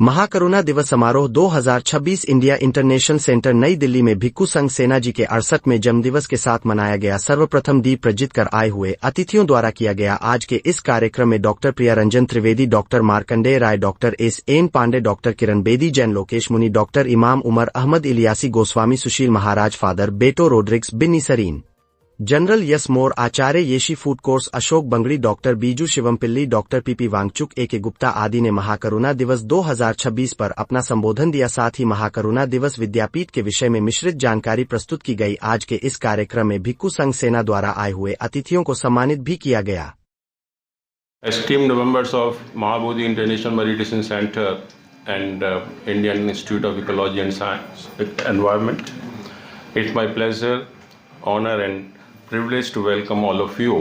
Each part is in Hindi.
महाकरुणा दिवस समारोह 2026 इंडिया इंटरनेशनल सेंटर नई दिल्ली में भिक्खू संघ सेना जी के 68वें जन्मदिवस के साथ मनाया गया। सर्वप्रथम दीप प्रज्वलित कर आए हुए अतिथियों द्वारा किया गया। आज के इस कार्यक्रम में doctor Priya Ranjan Trivedi, doctor Markandey Rai, doctor S N. Pandey, doctor Kiran Bedi, Jain Lokesh Muni, doctor Imam Umer Ahmed, Ilyasi Goswami, Sushil Maharaj, father Bento Rodrigues, Binny Sareen, general यस मोर, आचार्य येशी फूड कोर्स, अशोक बंगड़ी, डॉक्टर बीजू शिवमपिल्ली, doctor P P Wangchuk, A K. Gupta आदि ने महाकरुणा दिवस 2026 पर अपना संबोधन दिया। साथ ही महाकरुणा दिवस विद्यापीठ के विषय में मिश्रित जानकारी प्रस्तुत की गई। आज के इस कार्यक्रम में भिक्खू संघ सेना द्वारा आए हुए अतिथियों को सम्मानित भी किया गया। Esteemed members of Mahabodhi International Meditation Center and Indian Institute of Ecology and Science Environment, it's my pleasure, honor and privilege to welcome all of you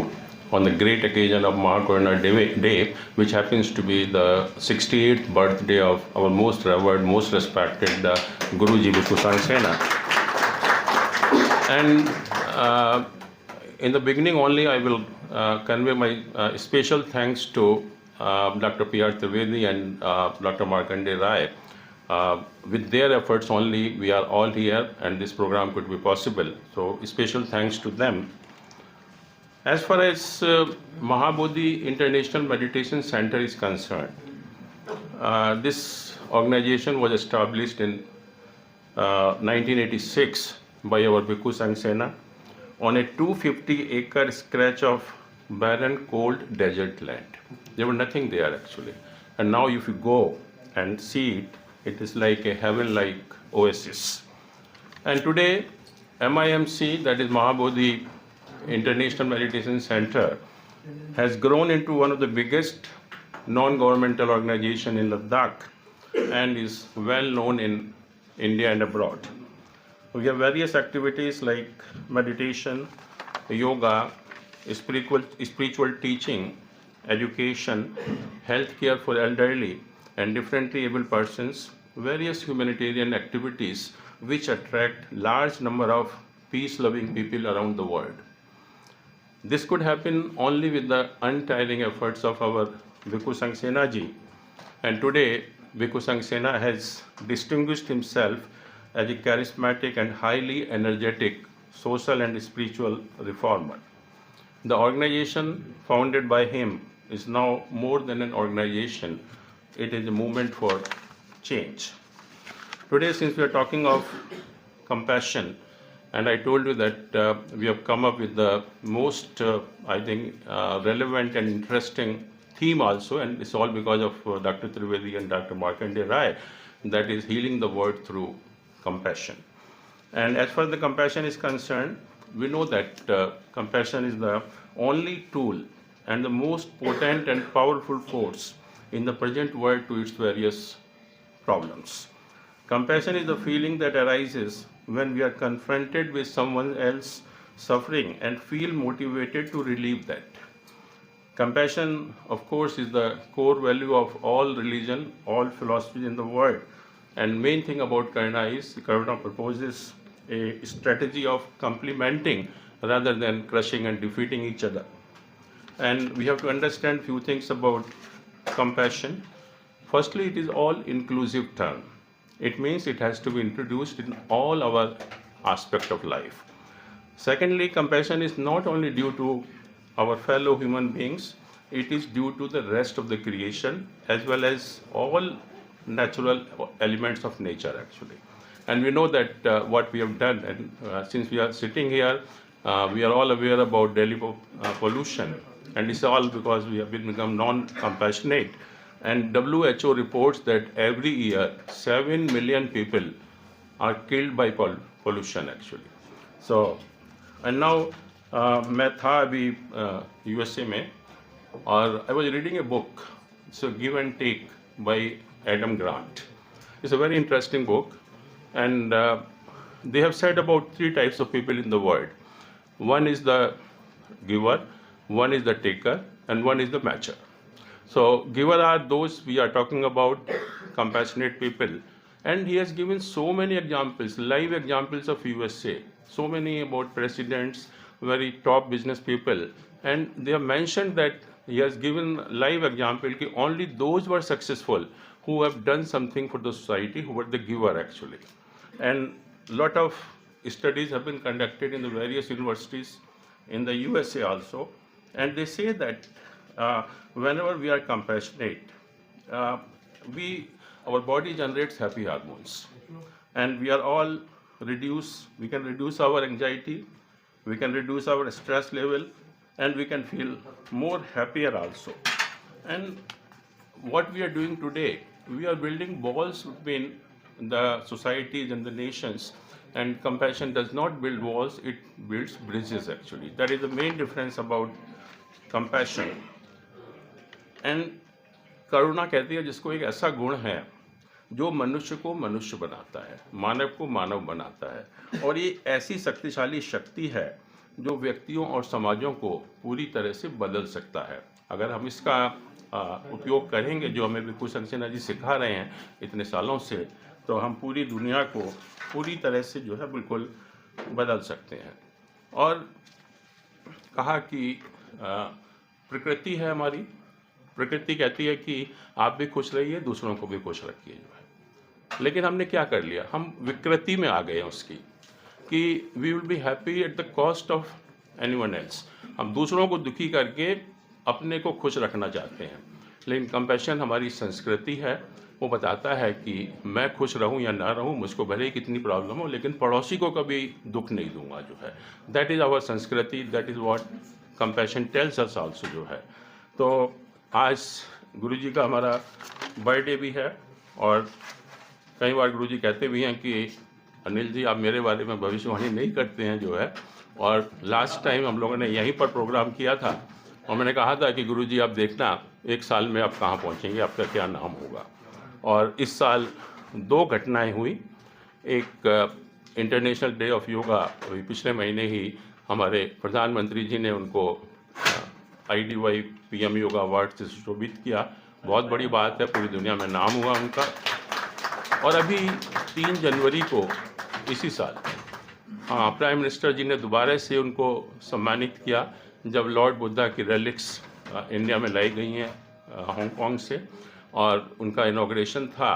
on the great occasion of Mahakaruna Day, which happens to be the 68th birthday of our most revered, most respected Guruji Bhikkhu Sangh Sena. And in the beginning only, I will convey my special thanks to Dr. P.R. Trivedi and Dr. Markande Rai. With their efforts only, we are all here and this program could be possible. So, special thanks to them. As far as Mahabodhi International Meditation Center is concerned, this organization was established in 1986 by our Bhikkhu Sangh Sena on a 250-acre stretch of barren, cold desert land. There was nothing there actually. And now if you go and see it, it is like a heaven-like oasis. And today, MIMC, that is Mahabodhi International Meditation Center, has grown into one of the biggest non-governmental organizations in Ladakh and is well known in India and abroad. We have various activities like meditation, yoga, spiritual teaching, education, healthcare for elderly and differently able persons, various humanitarian activities which attract large number of peace-loving people around the world. This could happen only with the untiring efforts of our Bhikkhu Sangh Sena ji. And today, Bhikkhu Sangh Sena has distinguished himself as a charismatic and highly energetic social and spiritual reformer. The organization founded by him is now more than an organization. It is a movement for change. Today, since we are talking of compassion, and I told you that we have come up with the most, relevant and interesting theme also, and it's all because of Dr. Trivedi and Dr. Markande Rai, that is healing the world through compassion. And as far as the compassion is concerned, we know that compassion is the only tool and the most potent and powerful force in the present world to its various problems. Compassion is the feeling that arises when we are confronted with someone else suffering and feel motivated to relieve that. Compassion, of course, is the core value of all religion, all philosophies in the world. And main thing about Karuna is Karuna proposes a strategy of complementing rather than crushing and defeating each other. And we have to understand few things about compassion. Firstly, it is all inclusive term. It means it has to be introduced in all our aspect of life. Secondly, compassion is not only due to our fellow human beings, it is due to the rest of the creation as well as all natural elements of nature actually. And we know that what we have done, and since we are sitting here, we are all aware about Delhi pollution, and it's all because we have become non-compassionate. And WHO reports that every year 7 million people are killed by pollution actually. So, and now मैं था अभी USA में, और I was reading a book, so Give and Take by Adam Grant. It's a very interesting book, and they have said about 3 types of people in the world. One is the giver, one is the taker, and one is the matcher. So giver are those we are talking about, compassionate people. And he has given so many examples, live examples of USA, so many about presidents, very top business people. And they have mentioned that he has given live example that only those were successful who have done something for the society, who were the giver actually. And lot of studies have been conducted in the various universities in the USA also, and they say that whenever we are compassionate, uh, our body generates happy hormones, and we are all we can reduce our anxiety, we can reduce our stress level, and we can feel more happier also. And what we are doing today, we are building walls between the societies and the nations, and compassion does not build walls, it builds bridges actually. That is the main difference about compassion. And करुणा कहती है जिसको एक ऐसा गुण है जो मनुष्य को मनुष्य बनाता है, मानव को मानव बनाता है, और ये ऐसी शक्तिशाली शक्ति है जो व्यक्तियों और समाजों को पूरी तरह से बदल सकता है। अगर हम इसका उपयोग करेंगे, जो हमें भिक्खू सक्सेना जी सिखा रहे हैं इतने सालों से, तो हम पूरी दुनिया को पूरी तरह से जो है बिल्कुल बदल सकते हैं। और कहा कि प्रकृति है हमारी, प्रकृति कहती है कि आप भी खुश रहिए, दूसरों को भी खुश रखिए जो है। लेकिन हमने क्या कर लिया, हम विकृति में आ गए हैं उसकी, कि we will be happy at the cost of anyone else. हम दूसरों को दुखी करके अपने को खुश रखना चाहते हैं। लेकिन कंपैशन हमारी संस्कृति है, वो बताता है कि मैं खुश रहूं या ना रहूं, मुझको भले ही कितनी प्रॉब्लम हो, लेकिन पड़ोसी को कभी दुख नहीं दूंगा जो है। दैट इज़ आवर संस्कृति, that is what compassion tells us also जो है। तो आज गुरुजी का हमारा बर्थडे भी है, और कई बार गुरुजी कहते भी हैं कि अनिल जी आप मेरे बारे में भविष्यवाणी नहीं करते हैं जो है। और लास्ट टाइम हम लोगों ने यहीं पर प्रोग्राम किया था, और मैंने कहा था कि गुरुजी आप देखना 1 साल में आप कहाँ पहुँचेंगे, आपका क्या नाम होगा। और इस साल 2 घटनाएं हुई। एक इंटरनेशनल डे ऑफ योगा, अभी पिछले महीने ही हमारे प्रधानमंत्री जी ने उनको IDY PM योगा अवार्ड से सुशोभित किया। बहुत बड़ी बात है, पूरी दुनिया में नाम हुआ उनका। और अभी 3 जनवरी को इसी साल प्राइम मिनिस्टर जी ने दोबारा से उनको सम्मानित किया, जब लॉर्ड बुद्धा की रेलिक्स इंडिया में लाई गई हैं हांगकांग से, और उनका इनॉग्रेशन था।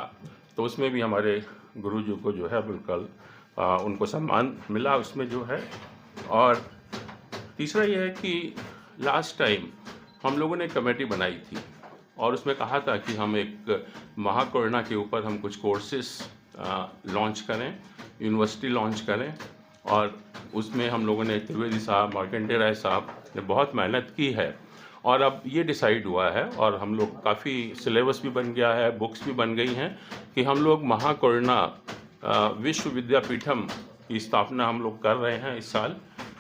तो उसमें भी हमारे गुरुजी को जो है बिल्कुल उनको सम्मान मिला उसमें जो है। और तीसरा ये है कि लास्ट टाइम हम लोगों ने कमेटी बनाई थी, और उसमें कहा था कि हम एक महाकरुणा के ऊपर हम कुछ कोर्सेस लॉन्च करें, यूनिवर्सिटी लॉन्च करें। और उसमें हम लोगों ने त्रिवेदी साहब, मार्कंडेय राय साहब ने बहुत मेहनत की है, और अब ये डिसाइड हुआ है, और हम लोग काफ़ी सिलेबस भी बन गया है, बुक्स भी बन गई हैं, कि हम लोग महाकरुणा विश्व विद्यापीठम की स्थापना हम लोग कर रहे हैं इस साल।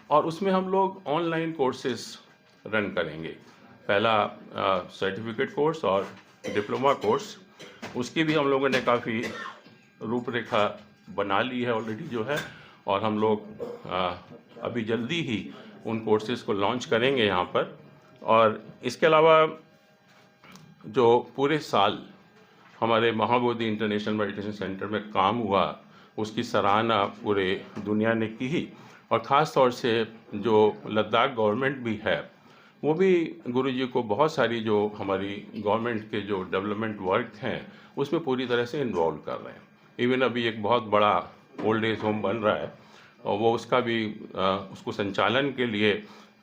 और उसमें हम लोग ऑनलाइन कोर्सेस रन करेंगे, पहला सर्टिफिकेट कोर्स और डिप्लोमा कोर्स। उसकी भी हम लोगों ने काफ़ी रूपरेखा बना ली है ऑलरेडी जो है, और हम लोग अभी जल्दी ही उन कोर्सेज़ को लॉन्च करेंगे यहाँ पर। और इसके अलावा जो पूरे साल हमारे महाबोधि इंटरनेशनल मेडिटेशन सेंटर में काम हुआ, उसकी सराहना पूरे दुनिया ने की। और ख़ास तौर से जो लद्दाख गवर्नमेंट भी है, वो भी गुरुजी को बहुत सारी जो हमारी गवर्नमेंट के जो डेवलपमेंट वर्क हैं उसमें पूरी तरह से इन्वॉल्व कर रहे हैं। इवन अभी एक बहुत बड़ा ओल्ड एज होम बन रहा है, और वो उसका भी उसको संचालन के लिए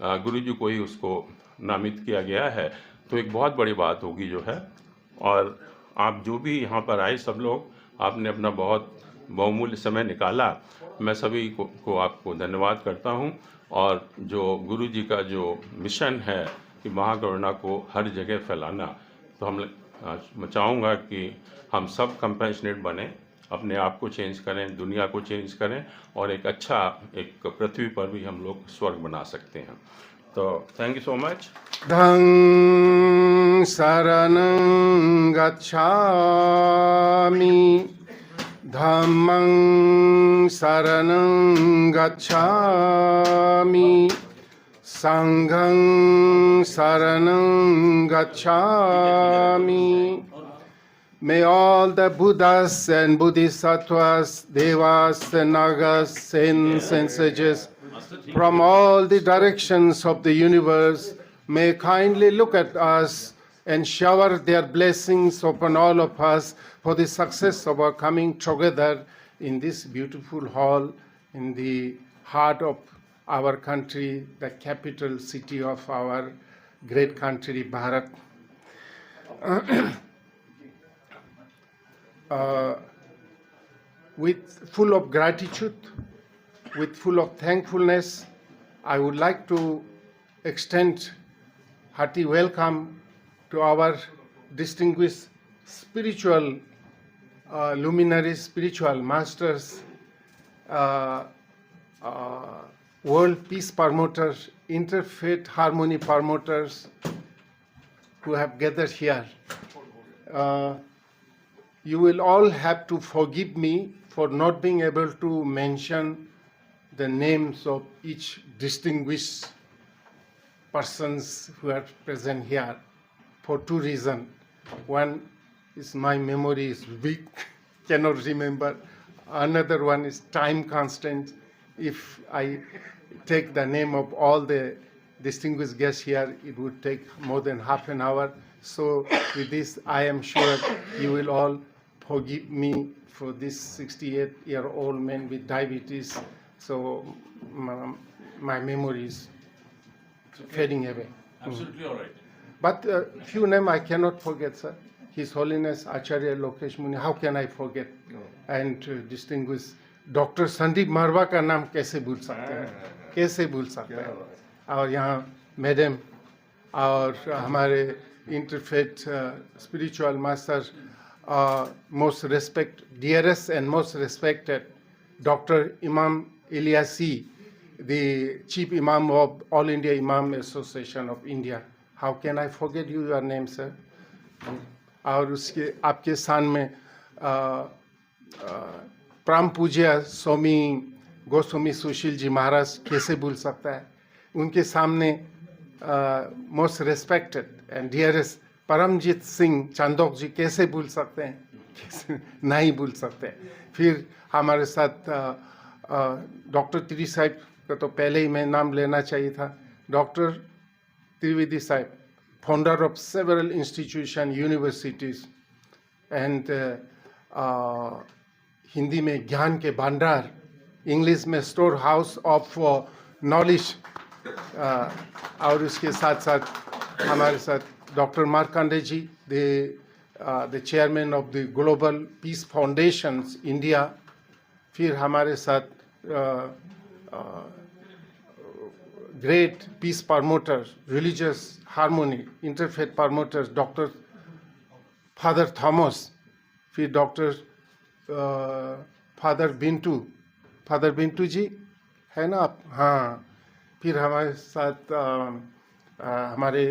गुरुजी को ही उसको नामित किया गया है। तो एक बहुत बड़ी बात होगी जो है। और आप जो भी यहाँ पर आए सब लोग, आपने अपना बहुत बहुमूल्य समय निकाला, मैं सभी को आपको धन्यवाद करता हूँ। और जो गुरुजी का जो मिशन है कि महाकरुणा को हर जगह फैलाना, तो मैं चाहूँगा कि हम सब कंपैशनेट बने, अपने आप को चेंज करें, दुनिया को चेंज करें, और एक अच्छा एक पृथ्वी पर भी हम लोग स्वर्ग बना सकते हैं। तो थैंक यू सो मच। धं शरणं गच्छामि, धम्मं शरणं गच्छामि, संघं शरणं गच्छामि। May all the Buddhas and Bodhisattvas, Devas and Nagas, saints and sages from all the directions of the universe may kindly look at us and shower their blessings upon all of us for the success of our coming together in this beautiful hall in the heart of our country, the capital city of our great country, Bharat. With full of gratitude, with full of thankfulness, I would like to extend hearty welcome to our distinguished spiritual luminaries, spiritual masters, world peace promoters, interfaith harmony promoters who have gathered here. You will all have to forgive me for not being able to mention the names of each distinguished persons who are present here for two reasons. One is my memory is weak, cannot remember. Another one is time constraint. If I take the name of all the distinguished guests here, it would take more than half an hour. So with this, I am sure you will all forgive me for this 68-year-old man with diabetes. So my memory is fading away. Absolutely all right. But few names I cannot forget, sir. His Holiness Acharya Lokesh Muni, how can I forget? And distinguished Dr. Sandeep Marwa का नाम कैसे भूल सकते हैं? कैसे भूल सकते हैं? और यहाँ मैडम और हमारे interfaith spiritual master, most dearest and most respected Dr. Imam Ilyasi, the Chief Imam of All India Imam Association of India. How can I forget your name, sir? और उसके आपके स्थान में परम पूज्य स्वामी गोस्वामी सुशील जी महाराज कैसे भूल सकता है? उनके सामने most respected and dearest Paramjit Singh Chandok ji कैसे भूल सकते हैं? कैसे नहीं भूल सकते? फिर हमारे साथ डॉक्टर त्रिवेदी साहब का तो पहले ही मैं नाम लेना चाहिए था. डॉक्टर त्रिवेदी साहब, founder of several institutions, universities, and Hindi में ज्ञान के भंडार, इंग्लिश में स्टोर हाउस ऑफ नॉलेज, और उसके साथ साथ हमारे साथ doctor Markande ji, the chairman of the global peace foundations India. फिर हमारे साथ great peace promoters, religious harmony, interfaith promoters, Dr. Father Thomas, फिर Dr. Father Bintu जी है ना आप? हाँ. फिर हमारे साथ हमारे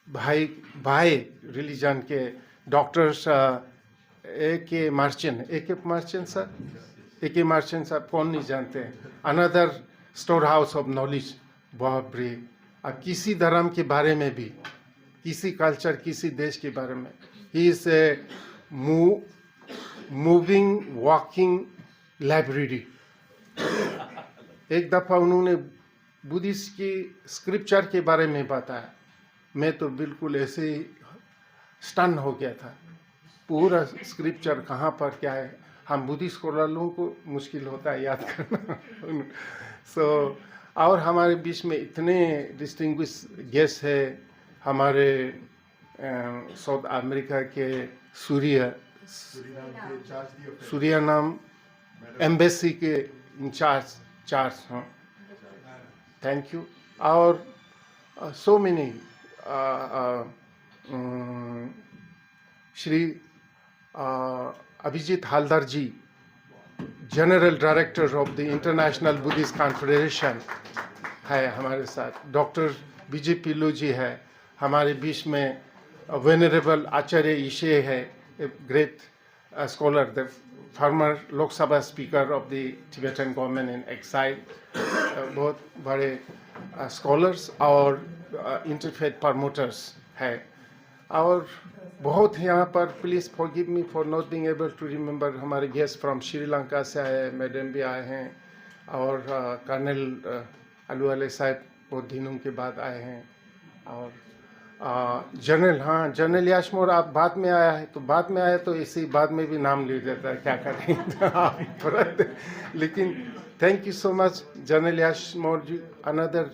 भाई रिलीजन के डॉक्टर्स ए.के. मार्चेंट सर कौन नहीं जानते हैं? Another store house of knowledge. बाप रे, अब किसी धर्म के बारे में भी, किसी कल्चर, किसी देश के बारे में, ही is a moving walking library. एक दफ़ा उन्होंने बुद्धिस्ट की स्क्रिप्चर के बारे में बताया. मैं तो बिल्कुल ऐसे ही स्टन हो गया था. पूरा स्क्रिप्चर कहाँ पर क्या है, हम बुद्धिस्ट स्कॉलरों को मुश्किल होता है याद करना. सो और हमारे बीच में इतने डिस्टिंग्विश गेस्ट है. हमारे साउथ अमेरिका के सूरियानाम एम्बेसी के इंचार्ज हैं. Thank you. और so many Shri Abhijit Haldar ji, general director of the international Buddhist confederation है हमारे साथ. डॉक्टर बीजे पिल्लू जी है हमारे बीच में. वेनरेबल आचार्य ईशे है, a great scholar, the former Lok Sabha speaker of the Tibetan government in exile. बहुत बड़े स्कॉलर्स और इंटरफेथ प्रमोटर्स है. और बहुत यहाँ पर, please forgive me for not being able to remember, हमारे गेस्ट फ्रॉम श्रीलंका से आए, मैडम भी आए हैं, और कर्नल अलूवाले साहब बहुत दिनों के बाद आए हैं, और जनरल, हाँ जनरल याशमोर आप बाद में आया है, तो बाद में आया तो इसी बाद में भी नाम ले देता है, क्या करें आप तुरंत। लेकिन thank you so much general याशमोर ji, another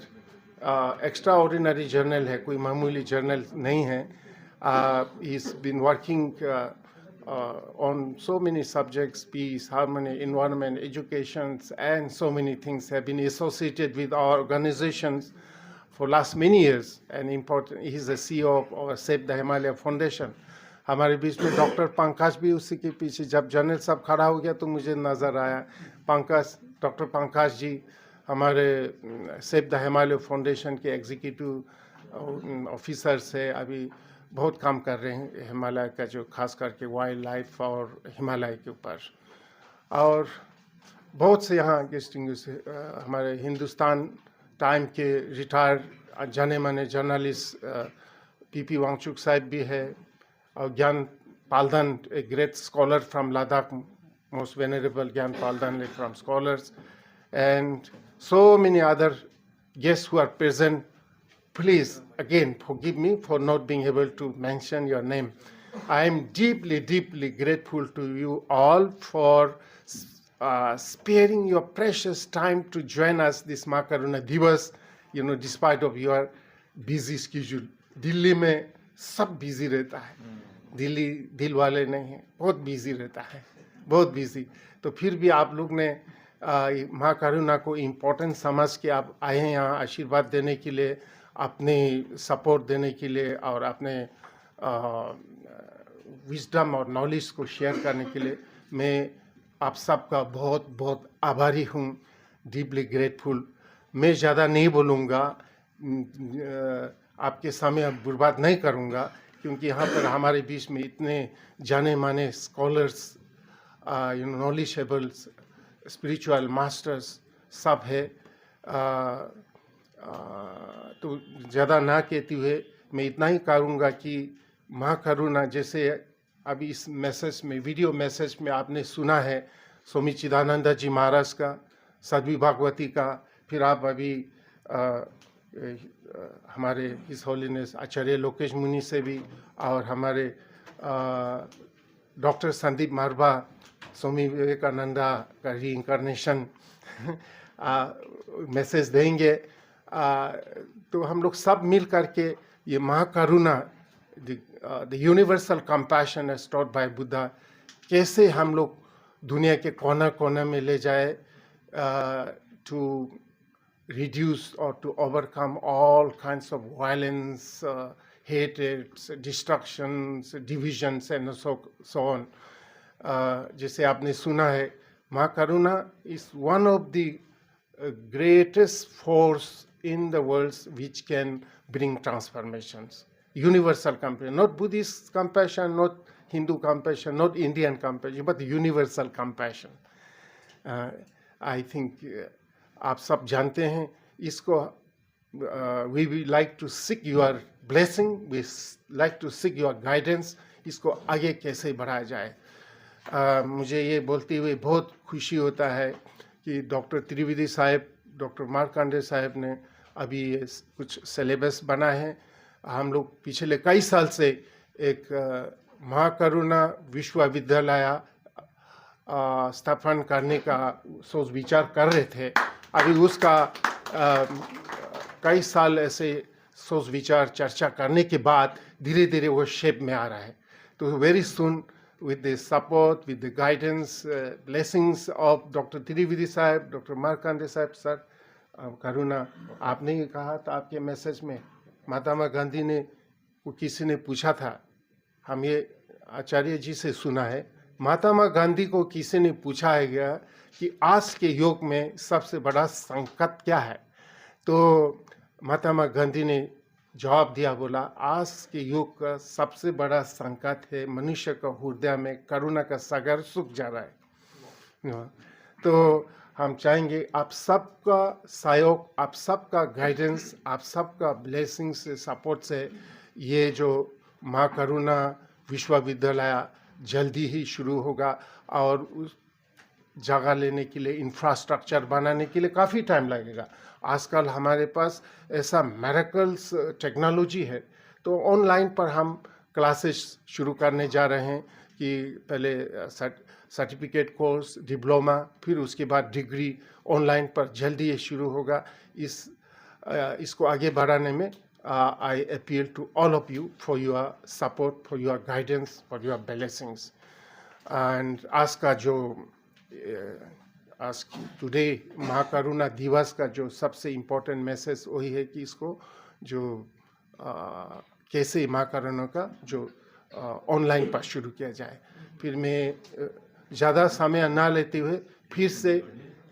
extraordinary journal है, कोई मामूली जर्नल नहीं है. He's been working on so many subjects, peace, harmony, environment, education, and so many things have been associated with our organizations for last many years. And important, he's the CEO of our Save the Himalaya Foundation. हमारे बीच में डॉक्टर पंकज भी उसी के पीछे, जब जनरल साहब खड़ा हो गया तो मुझे नज़र आया पंकज, डॉक्टर पंकज जी हमारे सेव द हिमालय फाउंडेशन के एग्जीक्यूटिव ऑफिसर से अभी बहुत काम कर रहे हैं हिमालय का, जो खास करके वाइल्ड लाइफ और हिमालय के ऊपर. और बहुत से यहाँ डिस्टिंग्विश हमारे हिंदुस्तान टाइम के रिटायर्ड जाने माने जर्नलिस्ट पीपी वांगचुक साहब भी है, और Gyan Paldan, a great scholar from Ladakh, most venerable Gyan Paldan from scholars, and so many other guests who are present. Please, again, forgive me for not being able to mention your name. I am deeply, deeply grateful to you all for sparing your precious time to join us this Maa Karuna Divas, despite of your busy schedule. Delhi में सब बिजी रहता है, दिल्ली दिल वाले नहीं है, बहुत बिजी रहता है, बहुत बिजी. तो फिर भी आप लोग ने माँ करुणा को इम्पोर्टेंट समझ के आप आए हैं यहाँ आशीर्वाद देने के लिए, अपने सपोर्ट देने के लिए, और अपने विजडम और नॉलेज को शेयर करने के लिए. मैं आप सबका बहुत बहुत आभारी हूँ, डीपली ग्रेटफुल. मैं ज़्यादा नहीं बोलूँगा, आपके समय बर्बाद नहीं करूँगा, क्योंकि यहाँ पर हमारे बीच में इतने जाने माने स्कॉलर्स, नॉलेजेबल स्पिरिचुअल मास्टर्स सब है. तो ज़्यादा ना कहते हुए मैं इतना ही करूँगा कि माँ करुणा, जैसे अभी इस मैसेज में, वीडियो मैसेज में आपने सुना है स्वामी चिदानंद जी महाराज का, साध्वी भागवती का, फिर आप अभी हमारे हिज होलीनेस आचार्य लोकेश मुनि से भी, और हमारे डॉक्टर संदीप मारवा, स्वामी विवेकानंदा का रीइंकारनेशन मैसेज देंगे. तो हम लोग सब मिल करके ये महाकरुणा, the universal compassion as taught by Buddha, कैसे हम लोग दुनिया के कोना कोना में ले जाए, to reduce or to overcome all kinds of violence, hatreds, destructions, divisions, and so on. जैसे आपने सुना है, माँ करुणा is one of the greatest force in the world which can bring transformations. Universal compassion, not Buddhist compassion, not Hindu compassion, not Indian compassion, but universal compassion. I think आप सब जानते हैं इसको. We would like to seek your blessing, we like to seek your guidance. इसको आगे कैसे बढ़ाया जाए. मुझे ये बोलते हुए बहुत खुशी होता है कि डॉक्टर त्रिवेदी साहब, डॉक्टर मार्कंडे साहब ने अभी कुछ सिलेबस बना है. हम लोग पिछले कई साल से एक माँ करुणा विश्वविद्यालय स्थापन करने का सोच विचार कर रहे थे. अभी उसका कई साल ऐसे सोच विचार चर्चा करने के बाद धीरे धीरे वो शेप में आ रहा है. तो very soon, with the support, with the guidance, blessings of Dr. Trivedi साहब, Dr. मार्कंडे साहब, सर करुणा, आपने ही कहा था आपके मैसेज में, महात्मा गांधी ने को किसी ने पूछा था, हम ये आचार्य जी से सुना है, महात्मा गांधी को किसी ने पूछा है गया कि आज के युग में सबसे बड़ा संकट क्या है. तो महात्मा गांधी ने जवाब दिया, बोला आज के युग का सबसे बड़ा संकट है मनुष्य का हृदय में करुणा का सागर सूख जा रहा है. तो हम चाहेंगे आप सबका सहयोग, आप सबका गाइडेंस, आप सबका ब्लेसिंग से, सपोर्ट से ये जो माँ करुणा विश्वविद्यालय जल्दी ही शुरू होगा. और उस जगह लेने के लिए, इंफ्रास्ट्रक्चर बनाने के लिए काफ़ी टाइम लगेगा. आजकल हमारे पास ऐसा मेरेकल्स टेक्नोलॉजी है, तो ऑनलाइन पर हम क्लासेस शुरू करने जा रहे हैं कि पहले सर्टिफिकेट कोर्स, डिप्लोमा, फिर उसके बाद डिग्री ऑनलाइन पर जल्दी ये शुरू होगा। इसको आगे बढ़ाने में I appeal to all of you for your support, for your guidance, for your blessings. And आज का जो आज टुडे महाकरुणा दिवस का जो सबसे इम्पोर्टेंट मैसेज वही है कि इसको जो कैसे महाकरुणा का जो ऑनलाइन पर शुरू किया जाए। फिर मैं ज़्यादा समय ना लेते हुए फिर से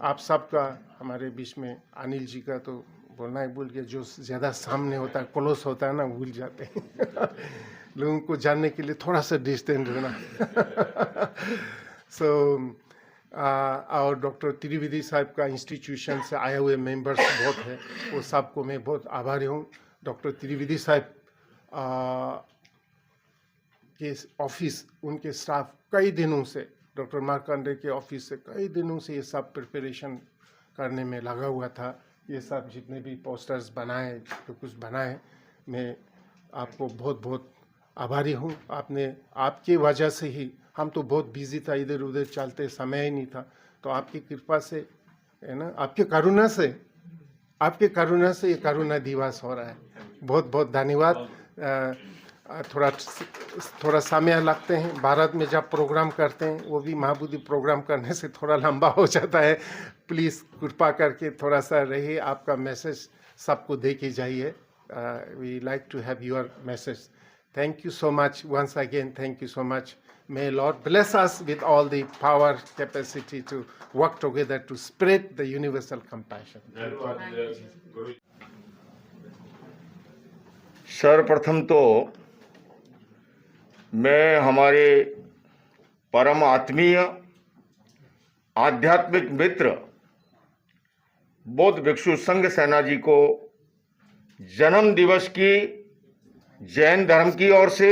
आप सबका, हमारे बीच में अनिल जी का तो बोलना ही भूल गया, जो ज़्यादा सामने होता है, क्लोज होता है ना, भूल जाते हैं लोगों को जानने के लिए थोड़ा सा डिस्टेंस रहना। सो और डॉक्टर त्रिवेदी साहब का इंस्टीट्यूशन से आए हुए मेंबर्स बहुत है, वो सबको मैं बहुत आभारी हूँ। डॉक्टर त्रिवेदी साहब के ऑफिस, उनके स्टाफ कई दिनों से, डॉक्टर मार्कंडे के ऑफिस से कई दिनों से ये सब प्रिपरेशन करने में लगा हुआ था। ये सब जितने भी पोस्टर्स बनाए, जो कुछ बनाए, मैं आपको बहुत बहुत आभारी हूँ। आपकी वजह से ही, हम तो बहुत बिजी था, इधर उधर चलते, समय ही नहीं था, तो आपकी कृपा से है ना, आपके करुणा से ये करुणा दिवस हो रहा है। बहुत बहुत धन्यवाद। थोड़ा समय लगते हैं, भारत में जब प्रोग्राम करते हैं वो भी महाबुद्धि प्रोग्राम करने से थोड़ा लंबा हो जाता है। प्लीज़ कृपा करके थोड़ा सा रहिए, आपका मैसेज सबको दे के जाइए। We like to have your message. Thank you so much once again, thank you so much. May Lord bless us with all the power, capacity to work together to spread the universal compassion. सर्वप्रथम तो मैं हमारे परम आत्मीय आध्यात्मिक मित्र बौद्ध भिक्षु संघ सेना जी को जन्म दिवस की जैन धर्म की ओर से,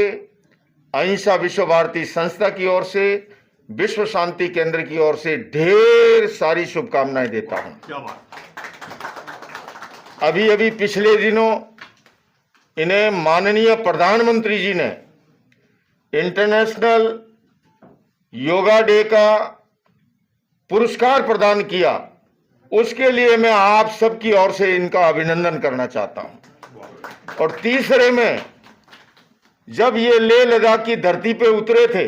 अहिंसा विश्व भारती संस्था की ओर से, विश्व शांति केंद्र की ओर से ढेर सारी शुभकामनाएं देता हूं। अभी पिछले दिनों इन्हें माननीय प्रधानमंत्री जी ने इंटरनेशनल योगा डे का पुरस्कार प्रदान किया। उसके लिए मैं आप सबकी ओर से इनका अभिनंदन करना चाहता हूं। और तीसरे में, जब ये लेह लद्दाख की धरती पे उतरे थे,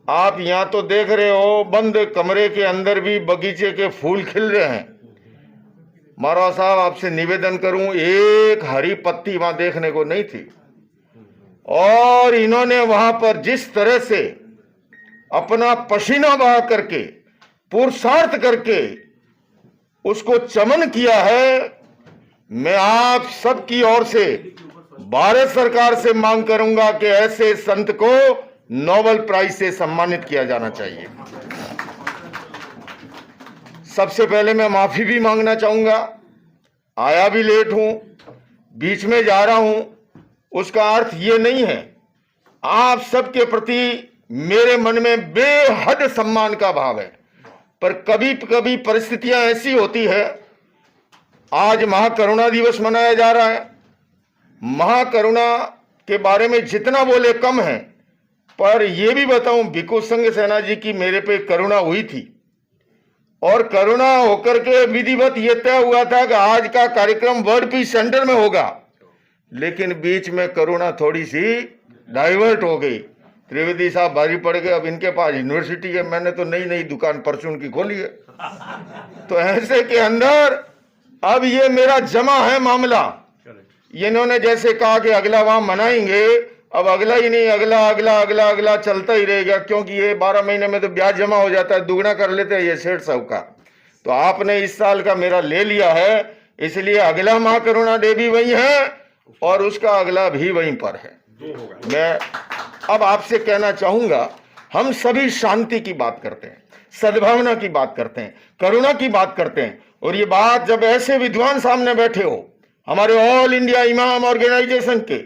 आप यहां तो देख रहे हो बंद कमरे के अंदर भी बगीचे के फूल खिल रहे हैं। महाराज साहब, आपसे निवेदन करूं, एक हरी पत्ती वहां देखने को नहीं थी। और इन्होंने वहां पर जिस तरह से अपना पसीना बहा करके, पुरुषार्थ करके उसको चमन किया है, मैं आप सबकी ओर से भारत सरकार से मांग करूंगा कि ऐसे संत को नोबेल प्राइज से सम्मानित किया जाना चाहिए। सबसे पहले मैं माफी भी मांगना चाहूंगा, आया भी लेट हूं, बीच में जा रहा हूं, उसका अर्थ ये नहीं है। आप सबके प्रति मेरे मन में बेहद सम्मान का भाव है, पर कभी कभी परिस्थितियां ऐसी होती है। आज महाकरुणा दिवस मनाया जा रहा है। महाकरुणा के बारे में जितना बोले कम है, पर यह भी बताऊं, भिक्षु संघ सेना जी की मेरे पे करुणा हुई थी, और करुणा होकर के विधिवत यह तय हुआ था कि आज का कार्यक्रम वर्ल्ड पीस सेंटर में होगा। लेकिन बीच में करुणा थोड़ी सी डाइवर्ट हो गई। त्रिवेदी साहब भारी पड़ गए, अब इनके पास यूनिवर्सिटी है, मैंने तो नई दुकान परचून की खोली है। तो ऐसे के अंदर अब ये मेरा जमा है मामला। इन्होंने जैसे कहा कि अगला वहां मनाएंगे, अब अगला ही नहीं, अगला चलता ही रहेगा, क्योंकि ये 12 महीने में तो ब्याज जमा हो जाता है, दुगना कर लेते हैं ये 150 का। तो आपने इस साल का मेरा ले लिया है, इसलिए अगला महाकरुणा डे भी वही है और उसका अगला भी वहीं पर है। मैं अब आपसे कहना चाहूंगा, हम सभी शांति की बात करते हैं, सद्भावना की बात करते हैं, करुणा की बात करते हैं, और ये बात जब ऐसे विद्वान सामने बैठे हो, हमारे ऑल इंडिया इमाम ऑर्गेनाइजेशन के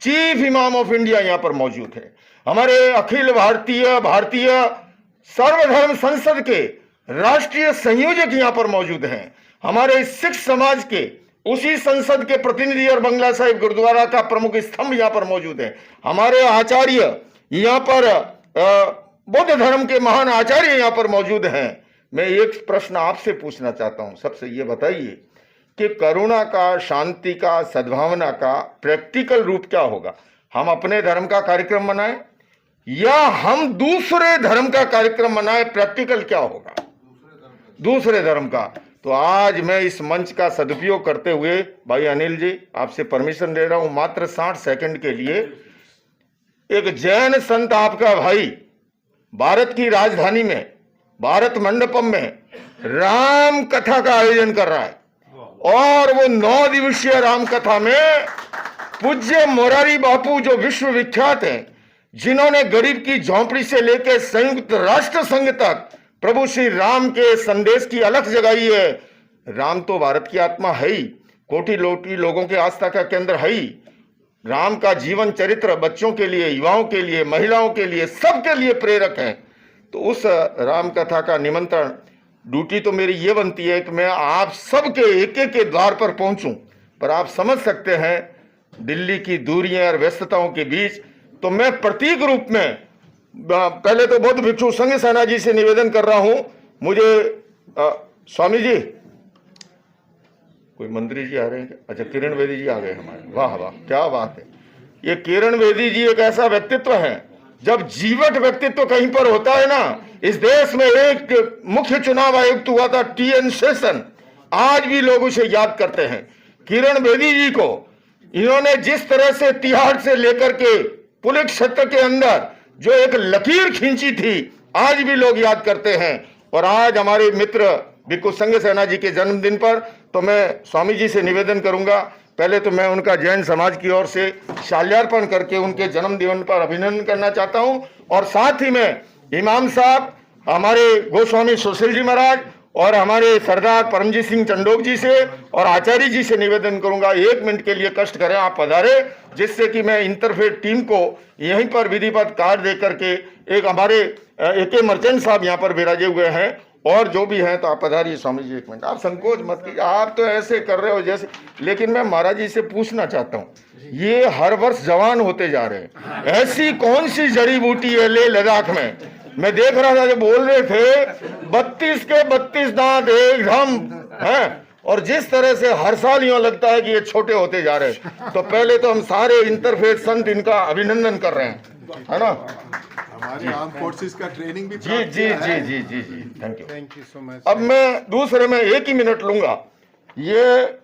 चीफ इमाम ऑफ इंडिया यहां पर मौजूद है, हमारे अखिल भारतीय सर्वधर्म संसद के राष्ट्रीय संयोजक यहां पर मौजूद हैं, हमारे सिख समाज के उसी संसद के प्रतिनिधि और बंगला साहिब गुरुद्वारा का प्रमुख स्तंभ यहाँ पर मौजूद है। हमारे आचार्य यहाँ पर बौद्ध धर्म के महान आचार्य यहाँ पर मौजूद हैं। मैं एक प्रश्न आपसे पूछना चाहता हूं, सबसे ये बताइए कि करुणा का, शांति का, सद्भावना का प्रैक्टिकल रूप क्या होगा? हम अपने धर्म का कार्यक्रम मनाएं या हम दूसरे धर्म का कार्यक्रम मनाएं? प्रैक्टिकल क्या होगा दूसरे धर्म का? तो आज मैं इस मंच का सदुपयोग करते हुए भाई अनिल जी आपसे परमिशन ले रहा हूं मात्र 60 सेकंड के लिए। एक जैन संत आपका भाई भारत की राजधानी में, भारत मंडपम में राम कथा का आयोजन कर रहा है और वो 9 दिवसीय राम कथा में पूज्य मोरारी बापू जो विश्व विख्यात हैं, जिन्होंने गरीब की झोंपड़ी से लेकर संयुक्त राष्ट्र संघ तक प्रभु श्री राम के संदेश की अलख जगाई है। राम तो भारत की आत्मा है ही, कोटि लोटी लोगों के आस्था का केंद्र है ही। राम का जीवन चरित्र बच्चों के लिए, युवाओं के लिए, महिलाओं के लिए, सबके लिए प्रेरक है। तो उस राम कथा का निमंत्रण, ड्यूटी तो मेरी ये बनती है कि मैं आप सबके एक एक के द्वार पर पहुंचूं, पर आप समझ सकते हैं दिल्ली की दूरियां और व्यस्तताओं के बीच, तो मैं प्रतीक रूप में पहले तो बौद्ध भिक्षु संघ सेना जी से निवेदन कर रहा हूं। मुझे स्वामी जी, कोई मंत्री जी आ रहे हैं? अच्छा, किरण बेदी जी आ गए हमारे, वाह वाह क्या बात है। ये किरण बेदी जी एक ऐसा व्यक्तित्व है, जब जीवट व्यक्तित्व कहीं पर होता है ना, इस देश में एक मुख्य चुनाव आयुक्त हुआ था TN शेषन, आज भी लोग उसे याद करते हैं। किरण बेदी जी को इन्होंने जिस तरह से तिहाड़ से लेकर के पुलिस क्षेत्र के अंदर जो एक लकीर खींची थी, आज भी लोग याद करते हैं। और आज हमारे मित्र भिक्षु संघ सेना जी के जन्मदिन पर तो मैं स्वामी जी से निवेदन करूंगा, पहले तो मैं उनका जैन समाज की ओर से शाल्यार्पण करके उनके जन्मदिन पर अभिनंदन करना चाहता हूं। और साथ ही में इमाम साहब, हमारे गोस्वामी सुशील जी महाराज और हमारे सरदार परमजीत सिंह चंडोक जी से और आचार्य जी से निवेदन करूंगा, 1 मिनट के लिए कष्ट करें, आप पधारे, जिससे कि मैं इंटरफेथ टीम को यहीं पर विधिवत कार्ड दे करके, एक हमारे AK मर्चेंट साहब यहाँ पर विराजे हुए हैं और जो भी हैं, तो आप पधारिए स्वामी जी 1 मिनट, आप संकोच मत कीजिए, आप तो ऐसे कर रहे हो जैसे। लेकिन मैं महाराज जी से पूछना चाहता हूँ, ये हर वर्ष जवान होते जा रहे हैं, ऐसी कौन सी जड़ी बूटी है ले लद्दाख में? मैं देख रहा था जो बोल रहे थे 32 के 32 दांत एकदम हैं, और जिस तरह से हर साल यूं लगता है कि ये छोटे होते जा रहे हैं। तो पहले तो हम सारे इंटरफेथ संत इनका अभिनंदन कर रहे हैं, है ना? हमारे आर्म फोर्सेस का ट्रेनिंग भी जी जी जी जी जी जी थैंक यू सो मच। अब मैं दूसरे में 1 ही मिनट लूंगा। ये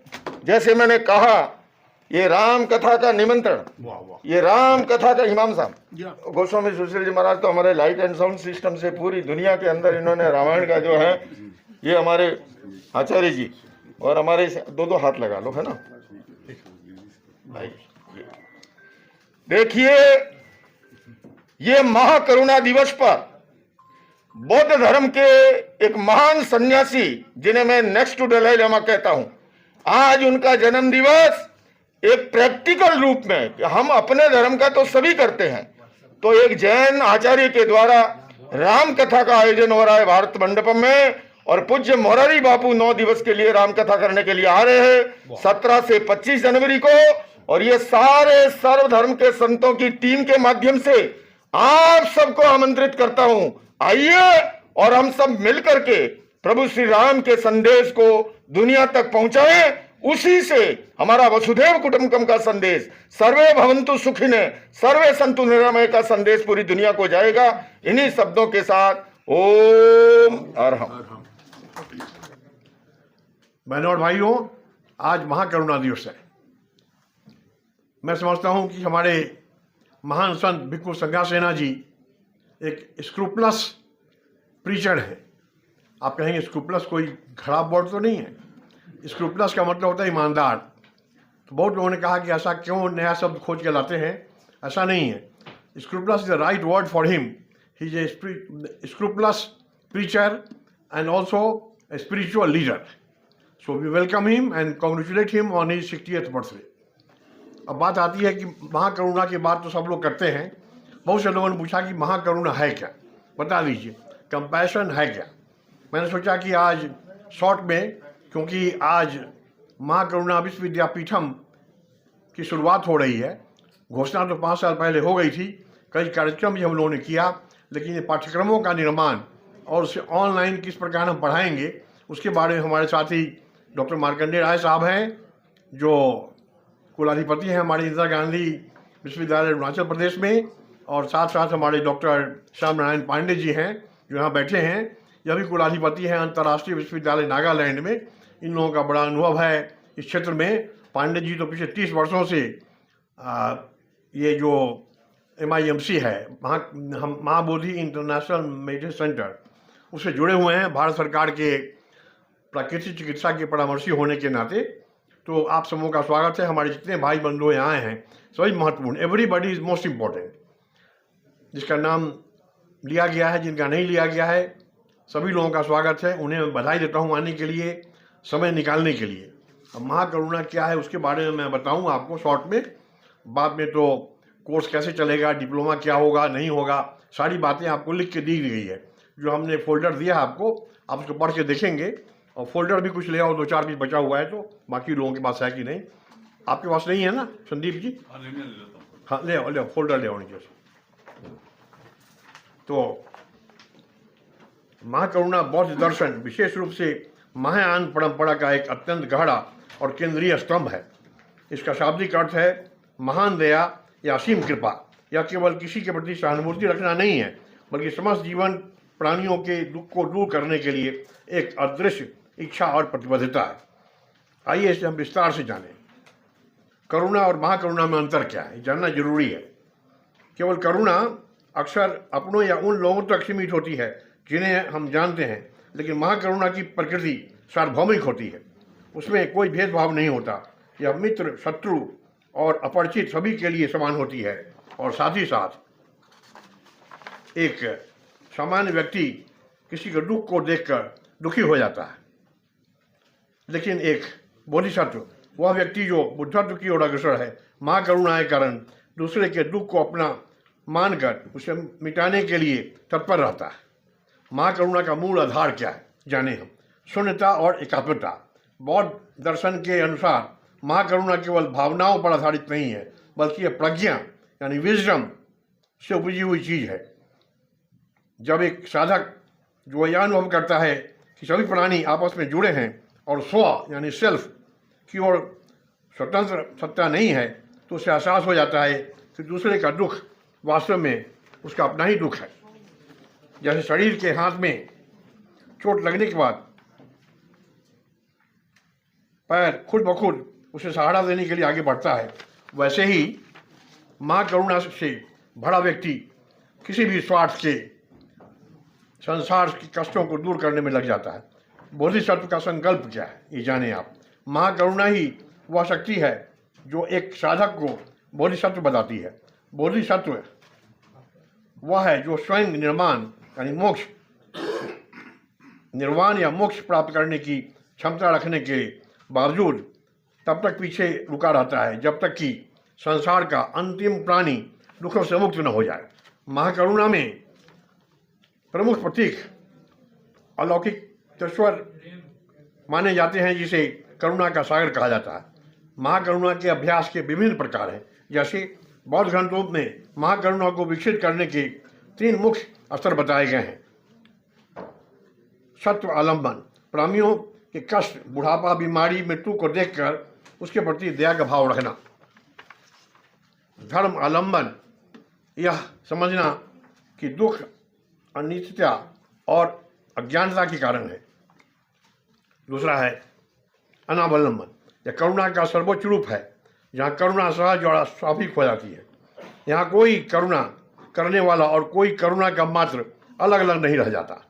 जैसे मैंने कहा, ये राम कथा का निमंत्रण, ये राम कथा का इमाम साहब गोस्वामी सुशील जी महाराज तो हमारे लाइट एंड साउंड सिस्टम से पूरी दुनिया के अंदर इन्होंने रामायण का जो है, ये हमारे आचार्य जी और हमारे 2 हाथ लगा लो, है ना भाई। देखिए, ये महाकरुणा दिवस पर बौद्ध धर्म के एक महान सन्यासी, जिन्हें मैं नेक्स्ट टू दलाई लामा कहता हूं, आज उनका जन्म दिवस एक प्रैक्टिकल रूप में, हम अपने धर्म का तो सभी करते हैं, तो एक जैन आचार्य के द्वारा राम कथा का आयोजन हो रहा है भारत मंडपम में, और पूज्य मोरारी बापू 9 दिवस के लिए राम कथा करने के लिए आ रहे हैं 17 से 25 जनवरी को। और ये सारे सर्वधर्म के संतों की टीम के माध्यम से आप सबको आमंत्रित करता हूं, आइए और हम सब मिलकर के प्रभु श्री राम के संदेश को दुनिया तक पहुंचाएं। उसी से हमारा वसुधैव कुटुंबकम का संदेश, सर्वे भवन्तु सुखिने सर्वे सन्तु निरामय का संदेश पूरी दुनिया को जाएगा। इन्हीं शब्दों के साथ ओम अरहम। बहनों और भाइयों, आज महाकरुणा दिवस है। मैं समझता हूं कि हमारे महान संत भिक्षु संघ सेना जी एक स्क्रूपलस प्रीचर है। आप कहेंगे स्क्रूपलस कोई खराब वर्ड तो नहीं है, स्क्रूपलस का मतलब होता है ईमानदार। तो बहुत लोगों ने कहा कि ऐसा क्यों नया शब्द खोज के लाते हैं, ऐसा नहीं है। Scrupulous is the right word for him. He is a scrupulous preacher and also a spiritual leader. So we welcome him and congratulate him on his 60th birthday. अब बात आती है कि महाकरुणा की बात तो सब लोग करते हैं। बहुत से लोगों ने पूछा कि महाकरुणा है क्या, बता दीजिए, कंपैशन है क्या। मैंने सोचा कि आज शॉर्ट में, क्योंकि आज माँ करुणा विश्व विद्यापीठम की शुरुआत हो रही है। घोषणा तो 5 साल पहले हो गई थी, कई कार्यक्रम भी हम लोगों ने किया, लेकिन ये पाठ्यक्रमों का निर्माण और उसे ऑनलाइन किस प्रकार हम पढ़ाएंगे उसके बारे में हमारे साथी डॉक्टर मार्कंडेय राय साहब हैं, जो कुलाधिपति हैं हमारे इंदिरा गांधी विश्वविद्यालय अरुणाचल प्रदेश में, और साथ साथ हमारे डॉक्टर श्याम नारायण पांडे जी हैं जो यहाँ बैठे हैं, यह भी कुलाधिपति हैं अंतर्राष्ट्रीय विश्वविद्यालय नागालैंड में। इन लोगों का बड़ा अनुभव है इस क्षेत्र में। पांडे जी तो पिछले 30 वर्षों से ये जो MIMC है, महाबोधि इंटरनेशनल मेडिसिन सेंटर, उससे जुड़े हुए हैं भारत सरकार के प्राकृतिक चिकित्सा के परामर्शी होने के नाते। तो आप सबों का स्वागत है। हमारे जितने भाई बंधु यहाँ आए हैं सभी महत्वपूर्ण, एवरीबडी इज मोस्ट इम्पोर्टेंट। जिसका नाम लिया गया है, जिनका नहीं लिया गया है, सभी लोगों का स्वागत है। उन्हें मैं बधाई देता हूँ आने के लिए, समय निकालने के लिए। अब महाकरुणा क्या है उसके बारे में मैं बताऊँ आपको शॉर्ट में, बाद में तो कोर्स कैसे चलेगा, डिप्लोमा क्या होगा नहीं होगा, सारी बातें आपको लिख के दी गई है। जो हमने फोल्डर दिया है आपको, आप उसको पढ़ के देखेंगे। और फोल्डर भी कुछ ले आओ, 2-4 पीस बचा हुआ है तो, बाकी लोगों के पास है कि नहीं। आपके पास नहीं है ना संदीप जी? हाँ ले आओ फोल्डर ले आओ नीचे से। तो महाकरुणा बौद्ध दर्शन विशेष रूप से महायान परंपरा का एक अत्यंत गहरा और केंद्रीय स्तंभ है। इसका शाब्दिक अर्थ है महान दया या असीम कृपा। यह केवल किसी के प्रति सहानुभूति रखना नहीं है, बल्कि समस्त जीवन प्राणियों के दुख को दूर करने के लिए एक अदृश्य इच्छा और प्रतिबद्धता है। आइए इसे हम विस्तार से जानें। करुणा और महाकरुणा में अंतर क्या है, जानना जरूरी है। केवल करुणा अक्सर अपनों या उन लोगों तक सीमित होती है जिन्हें हम जानते हैं, लेकिन महाकरुणा की प्रकृति सार्वभौमिक होती है। उसमें कोई भेदभाव नहीं होता। यह मित्र, शत्रु और अपरिचित सभी के लिए समान होती है। और साथ ही साथ एक सामान्य व्यक्ति किसी के दुख को देखकर दुखी हो जाता है, लेकिन एक बोधिसत्व, वह व्यक्ति जो बुद्धत्व की ओर अग्रसर है, महाकरुणा के कारण दूसरे के दुख को अपना मानकर उसे मिटाने के लिए तत्पर रहता है। महाकरुणा का मूल आधार क्या है जाने हम। शून्यता और एकात्मता। बौद्ध दर्शन के अनुसार महाकरुणा केवल भावनाओं पर आधारित नहीं है, बल्कि यह प्रज्ञा यानी विजडम से उपजी हुई चीज है। जब एक साधक जो यह अनुभव करता है कि सभी प्राणी आपस में जुड़े हैं और स्व यानी सेल्फ की ओर स्वतंत्र सत्ता नहीं है, तो उसे एहसास हो जाता है कि दूसरे का दुख वास्तव में उसका अपना ही दुख है। जैसे शरीर के हाथ में चोट लगने के बाद पैर खुद ब खुद उसे सहारा देने के लिए आगे बढ़ता है, वैसे ही महाकरुणा से भरा व्यक्ति किसी भी स्वार्थ के संसार की कष्टों को दूर करने में लग जाता है। बोधिसत्व का संकल्प क्या है ये जाने आप। महाकरुणा ही वह शक्ति है जो एक साधक को बोधिसत्व बताती है। बोधिसत्व वह है जो स्वयं निर्माण यानी मोक्ष, निर्वाण या मोक्ष प्राप्त करने की क्षमता रखने के बावजूद तब तक पीछे रुका रहता है जब तक कि संसार का अंतिम प्राणी दुखों से मुक्त न हो जाए। महाकरुणा में प्रमुख प्रतीक अलौकिक तत्वर माने जाते हैं, जिसे करुणा का सागर कहा जाता है। महाकरुणा के अभ्यास के विभिन्न प्रकार हैं। जैसे बौद्ध ग्रंथों में महाकरुणा को विकसित करने के 3 मुख्य स्तर बताए गए हैं। सत्व आलंबन, प्राणियों के कष्ट, बुढ़ापा, बीमारी, मृत्यु को देखकर उसके प्रति दया का भाव रखना। धर्म आलंबन, यह समझना कि दुख अनिश्चितता और अज्ञानता के कारण है। दूसरा है अनावलंबन, यह करुणा का सर्वोच्च रूप है, जहाँ करुणा सहज और स्वाभाविक हो जाती है। यहाँ कोई करुणा करने वाला और कोई करुणा का मात्र अलग अलग नहीं रह जाता।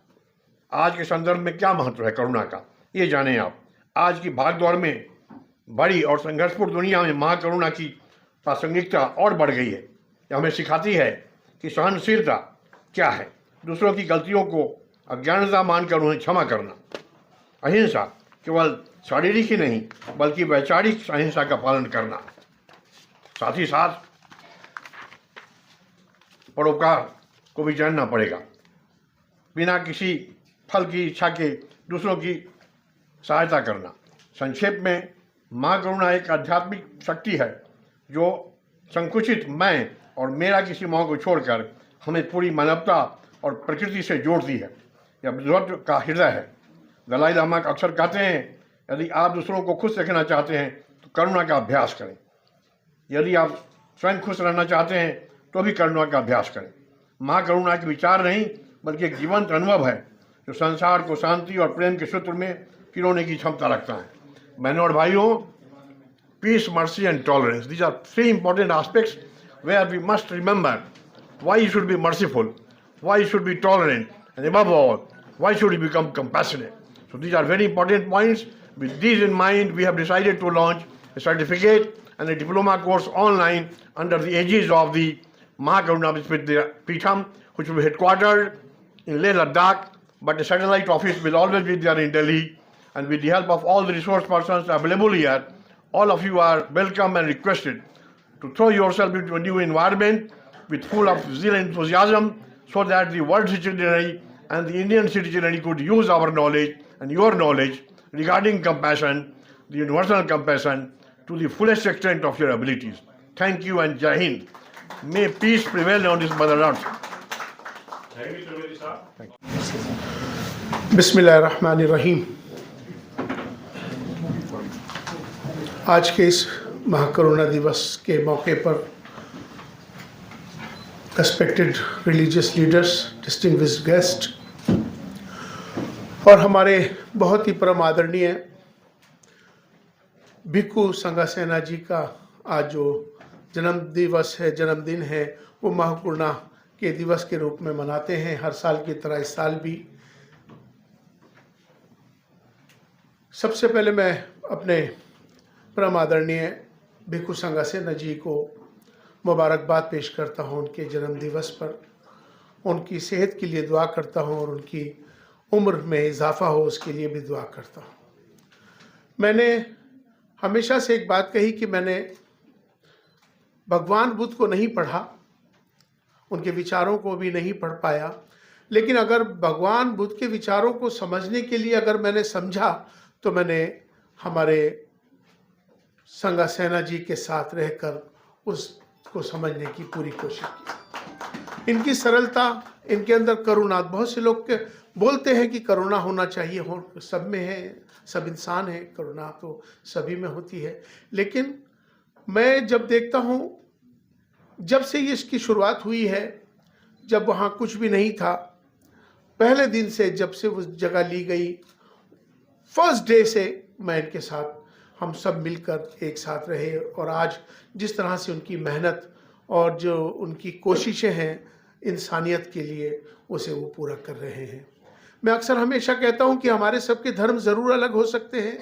आज के संदर्भ में क्या महत्व है करुणा का, ये जानें आप। आज की भागदौड़ में बड़ी और संघर्षपूर्ण दुनिया में महाकरुणा की प्रासंगिकता और बढ़ गई है। यह हमें सिखाती है कि सहनशीलता क्या है, दूसरों की गलतियों को अज्ञानता मानकर उन्हें क्षमा करना। अहिंसा केवल शारीरिक ही नहीं बल्कि वैचारिक अहिंसा का पालन करना। साथ ही साथ परोपकार को भी जानना पड़ेगा। बिना किसी फल की इच्छा के दूसरों की सहायता करना। संक्षेप में माँ करुणा एक आध्यात्मिक शक्ति है जो संकुचित मैं और मेरा किसी मोह को छोड़कर हमें पूरी मानवता और प्रकृति से जोड़ती है। यह बुद्ध का हृदय है। दलाई लामा अक्सर कहते हैं, यदि आप दूसरों को खुश रखना चाहते हैं तो करुणा का अभ्यास करें। यदि आप स्वयं खुश रहना चाहते हैं तो भी करुणा का अभ्यास करें। माँ करुणा के विचार नहीं बल्कि एक जीवंत अनुभव है जो संसार को शांति और प्रेम के सूत्र में पिरोने की क्षमता रखता है। बहनों और भाइयों, peace, mercy and tolerance. These are three important aspects where we must remember why you should be merciful, why you should be tolerant, and above all, why should you become compassionate. So these are very important points. With these in mind, we have decided to launch a certificate and a diploma course online under the aegis of the Mahakaruna Vidyapitham, which will be headquartered in Leh Ladakh, but the satellite office will always be there in Delhi. And with the help of all the resource persons available here, all of you are welcome and requested to throw yourself into a new environment with full of zeal and enthusiasm so that the world citizenry and the Indian citizenry could use our knowledge and your knowledge regarding compassion, the universal compassion, to the fullest extent of your abilities. Thank you and Jai Hind. May peace prevail on this Mother Earth. बिस्मिल्लाहिर्रहमानिर्रहीम। आज के इस महाकरुणा दिवस के मौके पर respected religious leaders, distinguished guest और हमारे बहुत ही परम आदरणीय भिक्खु संगासेना जी का आज जो जन्मदिन है वो महाकरुणा के दिवस के रूप में मनाते हैं। हर साल की तरह इस साल भी। सबसे पहले मैं अपने परम आदरणीय भिक्खु संगासेना जी को मुबारकबाद पेश करता हूं उनके जन्म दिवस पर। उनकी सेहत के लिए दुआ करता हूं और उनकी उम्र में इजाफा हो उसके लिए भी दुआ करता हूं। मैंने हमेशा से एक बात कही कि मैंने भगवान बुद्ध को नहीं पढ़ा, उनके विचारों को भी नहीं पढ़ पाया, लेकिन अगर भगवान बुद्ध के विचारों को समझने के लिए अगर मैंने समझा तो मैंने हमारे संगासेना जी के साथ रहकर उसको समझने की पूरी कोशिश की। इनकी सरलता, इनके अंदर करुणा, बहुत से लोग बोलते हैं कि करुणा होना चाहिए, हो सब में है, सब इंसान है, करुणा तो सभी में होती है। लेकिन मैं जब देखता हूँ, जब से ये इसकी शुरुआत हुई है, जब वहाँ कुछ भी नहीं था, पहले दिन से जब से उस जगह ली गई, फर्स्ट डे से मैं इनके साथ, हम सब मिलकर एक साथ रहे और आज जिस तरह से उनकी मेहनत और जो उनकी कोशिशें हैं इंसानियत के लिए, उसे वो पूरा कर रहे हैं। मैं अक्सर हमेशा कहता हूँ कि हमारे सबके धर्म ज़रूर अलग हो सकते हैं,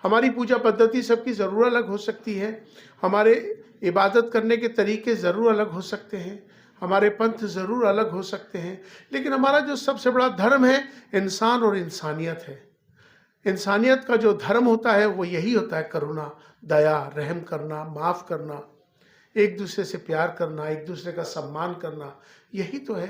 हमारी पूजा पद्धति सबकी ज़रूर अलग हो सकती है, हमारे इबादत करने के तरीके ज़रूर अलग हो सकते हैं, हमारे पंथ ज़रूर अलग हो सकते हैं, लेकिन हमारा जो सबसे बड़ा धर्म है इंसान और इंसानियत है। इंसानियत का जो धर्म होता है वो यही होता है, करुणा, दया, रहम करना, माफ़ करना, एक दूसरे से प्यार करना, एक दूसरे का सम्मान करना, यही तो है।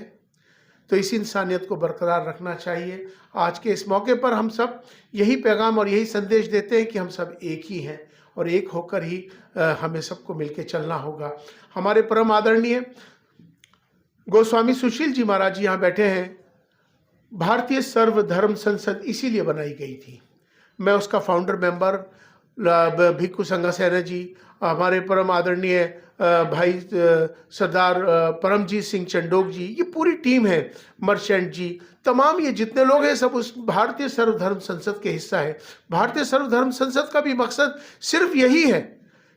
तो इस इंसानियत को बरकरार रखना चाहिए। आज के इस मौके पर हम सब यही पैगाम और यही संदेश देते हैं कि हम सब एक ही हैं और एक होकर ही हमें सबको मिलके चलना होगा। हमारे परम आदरणीय गोस्वामी सुशील जी महाराज जी यहाँ बैठे हैं। भारतीय सर्वधर्म संसद इसीलिए बनाई गई थी। मैं उसका फाउंडर मेंबर भिक्खु संगासेना जी, हमारे परम आदरणीय भाई सरदार परमजीत सिंह चंडोक जी, ये पूरी टीम है, मर्चेंट जी, तमाम ये जितने लोग हैं सब उस भारतीय सर्वधर्म संसद के हिस्सा है। भारतीय सर्वधर्म संसद का भी मकसद सिर्फ यही है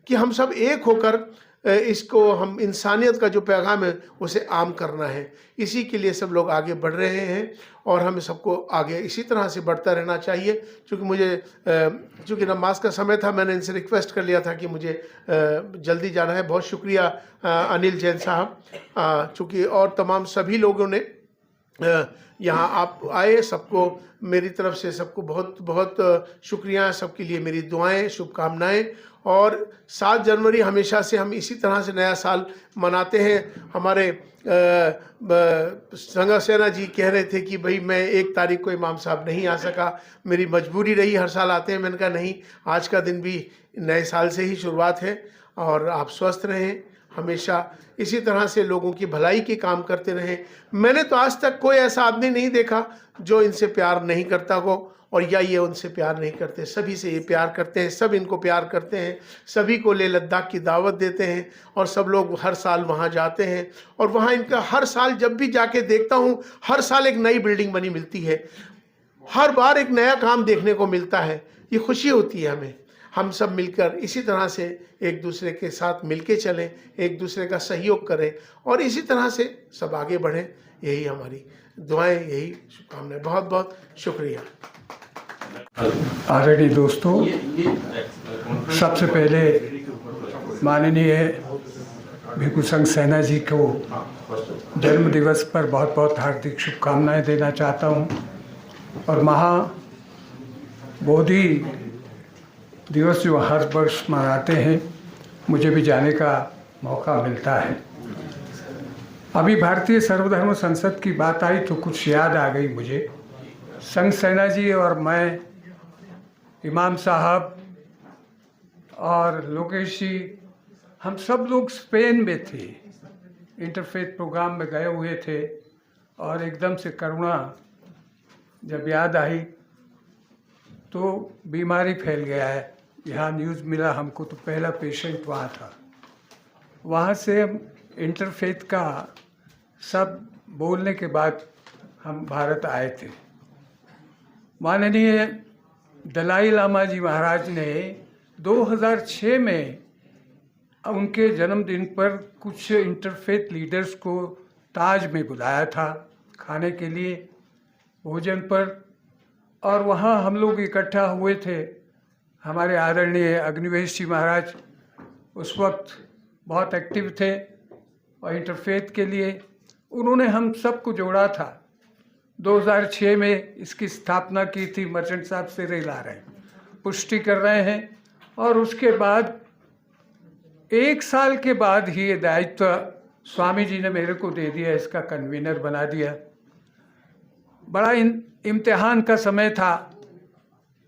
कि हम सब एक होकर इसको, हम इंसानियत का जो पैगाम है उसे आम करना है। इसी के लिए सब लोग आगे बढ़ रहे हैं और हमें सबको आगे इसी तरह से बढ़ता रहना चाहिए। चूँकि नमाज का समय था, मैंने इनसे रिक्वेस्ट कर लिया था कि मुझे जल्दी जाना है। बहुत शुक्रिया अनिल जैन साहब, चूँकि और तमाम सभी लोगों ने यहाँ आप आए, सबको मेरी तरफ से सबको बहुत बहुत शुक्रिया, सबके लिए मेरी दुआएं, शुभकामनाएं। और 7 जनवरी हमेशा से हम इसी तरह से नया साल मनाते हैं। हमारे संगा सेना जी कह रहे थे कि भाई मैं 1 तारीख को इमाम साहब नहीं आ सका, मेरी मजबूरी रही, हर साल आते हैं। मैंने कहा नहीं, आज का दिन भी नए साल से ही शुरुआत है और आप स्वस्थ रहें, हमेशा इसी तरह से लोगों की भलाई के काम करते रहें। मैंने तो आज तक कोई ऐसा आदमी नहीं देखा जो इनसे प्यार नहीं करता हो और या ये उनसे प्यार नहीं करते। सभी से ये प्यार करते हैं, सब इनको प्यार करते हैं, सभी को लेह लद्दाख की दावत देते हैं और सब लोग हर साल वहाँ जाते हैं। और वहाँ इनका हर साल जब भी जाके देखता हूँ, हर साल एक नई बिल्डिंग बनी मिलती है, हर बार एक नया काम देखने को मिलता है। ये खुशी होती है हमें। हम सब मिलकर इसी तरह से एक दूसरे के साथ मिलके चलें, एक दूसरे का सहयोग करें और इसी तरह से सब आगे बढ़ें। यही हमारी दुआएं, यही शुभकामनाएं। बहुत बहुत शुक्रिया। आदरणीय दोस्तों, सबसे पहले माननीय भिक्खू संघ सेना जी को जन्म दिवस पर बहुत बहुत हार्दिक शुभकामनाएं देना चाहता हूं और महाबोधि दिवस जो हर वर्ष मनाते हैं, मुझे भी जाने का मौका मिलता है। अभी भारतीय सर्वधर्म संसद की बात आई तो कुछ याद आ गई मुझे। संघ सेना जी और मैं, इमाम साहब और लोकेश जी, हम सब लोग स्पेन में थे, इंटरफेथ प्रोग्राम में गए हुए थे और एकदम से कोरोना जब याद आई तो बीमारी फैल गया है। यहाँ न्यूज़ मिला हमको तो पहला पेशेंट वहाँ था। वहाँ से हम इंटरफेथ का सब बोलने के बाद हम भारत आए थे। माननीय दलाई लामा जी महाराज ने 2006 में उनके जन्मदिन पर कुछ इंटरफेथ लीडर्स को ताज में बुलाया था खाने के लिए, भोजन पर, और वहाँ हम लोग इकट्ठा हुए थे। हमारे आदरणीय अग्निवेश जी महाराज उस वक्त बहुत एक्टिव थे और इंटरफेथ के लिए उन्होंने हम सबको जोड़ा था। 2006 में इसकी स्थापना की थी। मर्चेंट साहब से ला रहे हैं, पुष्टि कर रहे हैं और उसके बाद 1 साल के बाद ही ये दायित्व स्वामी जी ने मेरे को दे दिया, इसका कन्वीनर बना दिया। बड़ा इम्तिहान का समय था।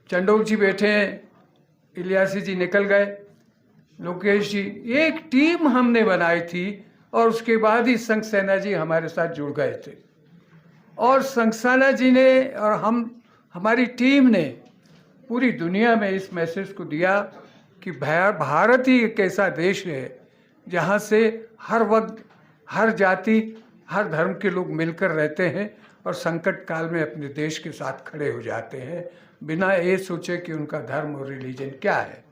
चंडोक जी बैठे हैं, इलियासी जी निकल गए, लोकेश जी, एक टीम हमने बनाई थी और उसके बाद ही संघ सेना जी हमारे साथ जुड़ गए थे। और संघ सेना जी ने और हमारी टीम ने पूरी दुनिया में इस मैसेज को दिया कि भारत ही एक ऐसा देश है जहाँ से हर वक्त, हर जाति, हर धर्म के लोग मिलकर रहते हैं और संकट काल में अपने देश के साथ खड़े हो जाते हैं, बिना ये सोचे कि उनका धर्म और रिलीजन क्या है।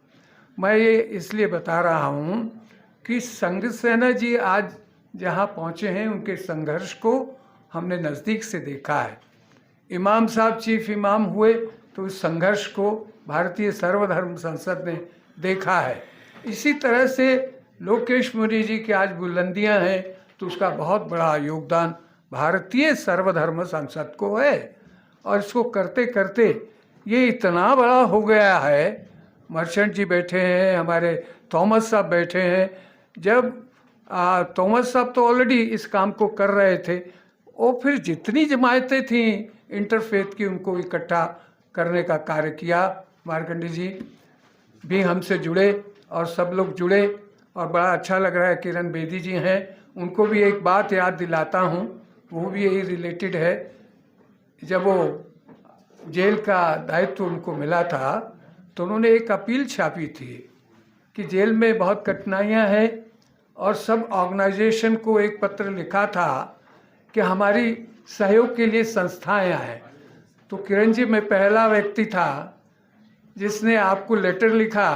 मैं ये इसलिए बता रहा हूँ कि संघ सेना जी आज जहाँ पहुँचे हैं, उनके संघर्ष को हमने नज़दीक से देखा है। इमाम साहब चीफ इमाम हुए तो इस संघर्ष को भारतीय सर्वधर्म संसद ने देखा है। इसी तरह से लोकेश मुनि जी की आज बुलंदियां हैं तो उसका बहुत बड़ा योगदान भारतीय सर्वधर्म संसद को है और इसको करते करते ये इतना बड़ा हो गया है। मर्चेंट जी बैठे हैं, हमारे थॉमस साहब बैठे हैं। जब थॉमस साहब तो ऑलरेडी इस काम को कर रहे थे, और फिर जितनी जमायतें थीं इंटरफेथ की, उनको इकट्ठा करने का कार्य किया। मार्कंडी जी भी हमसे जुड़े और सब लोग जुड़े और बड़ा अच्छा लग रहा है। किरण बेदी जी हैं, उनको भी एक बात याद दिलाता हूँ, वो भी यही रिलेटेड है। जब वो जेल का दायित्व उनको मिला था तो उन्होंने एक अपील छापी थी कि जेल में बहुत कठिनाइयाँ हैं और सब ऑर्गेनाइजेशन को एक पत्र लिखा था कि हमारी सहयोग के लिए संस्थाएं आएँ। तो किरण जी में पहला व्यक्ति था जिसने आपको लेटर लिखा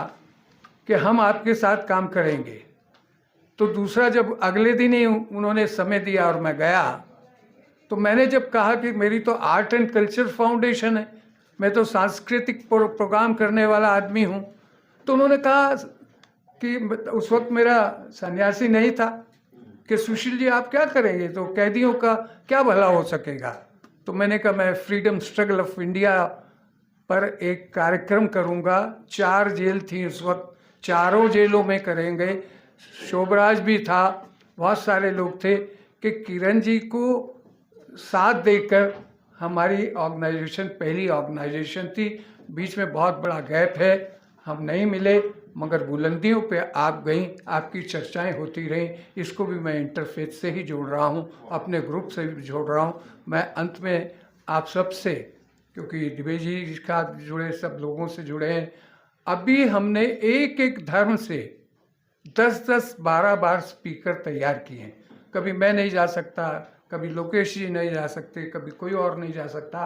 कि हम आपके साथ काम करेंगे। तो दूसरा, जब अगले दिन ही उन्होंने समय दिया और मैं गया, तो मैंने जब कहा कि मेरी तो आर्ट एंड कल्चर फाउंडेशन है, मैं तो सांस्कृतिक प्रोग्राम करने वाला आदमी हूँ, तो उन्होंने कहा कि उस वक्त मेरा सन्यासी नहीं था कि सुशील जी आप क्या करेंगे, तो कैदियों का क्या भला हो सकेगा। तो मैंने कहा मैं फ्रीडम स्ट्रगल ऑफ इंडिया पर एक कार्यक्रम करूंगा। 4 जेल थी उस वक्त, चारों जेलों में करेंगे। शोभराज भी था, बहुत सारे लोग थे कि किरण जी को साथ देकर हमारी ऑर्गेनाइजेशन पहली ऑर्गेनाइजेशन थी। बीच में बहुत बड़ा गैप है, हम नहीं मिले, मगर बुलंदियों पे आप गई, आपकी चर्चाएं होती रहीं। इसको भी मैं इंटरफेथ से ही जोड़ रहा हूं, अपने ग्रुप से भी जोड़ रहा हूं। मैं अंत में आप सब से, क्योंकि द्विवेदी जी का जुड़े, सब लोगों से जुड़े हैं, अभी हमने एक एक धर्म से 10-10, 12 बार स्पीकर तैयार किए हैं। कभी मैं नहीं जा सकता, कभी लोकेश जी नहीं जा सकते, कभी कोई और नहीं जा सकता,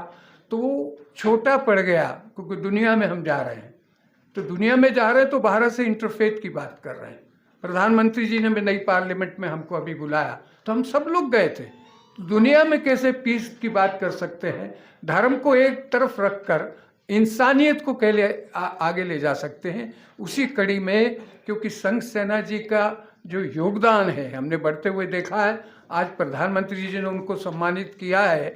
तो छोटा पड़ गया, क्योंकि दुनिया में हम जा रहे हैं। तो दुनिया में जा रहे हैं तो भारत से इंटरफेथ की बात कर रहे हैं। प्रधानमंत्री जी ने भी नई पार्लियामेंट में हमको अभी बुलाया, तो हम सब लोग गए थे। तो दुनिया में कैसे पीस की बात कर सकते हैं? धर्म को एक तरफ रखकर इंसानियत को आगे ले जा सकते हैं। उसी कड़ी में, क्योंकि संघ सेना जी का जो योगदान है हमने बढ़ते हुए देखा है, आज प्रधानमंत्री जी ने उनको सम्मानित किया है,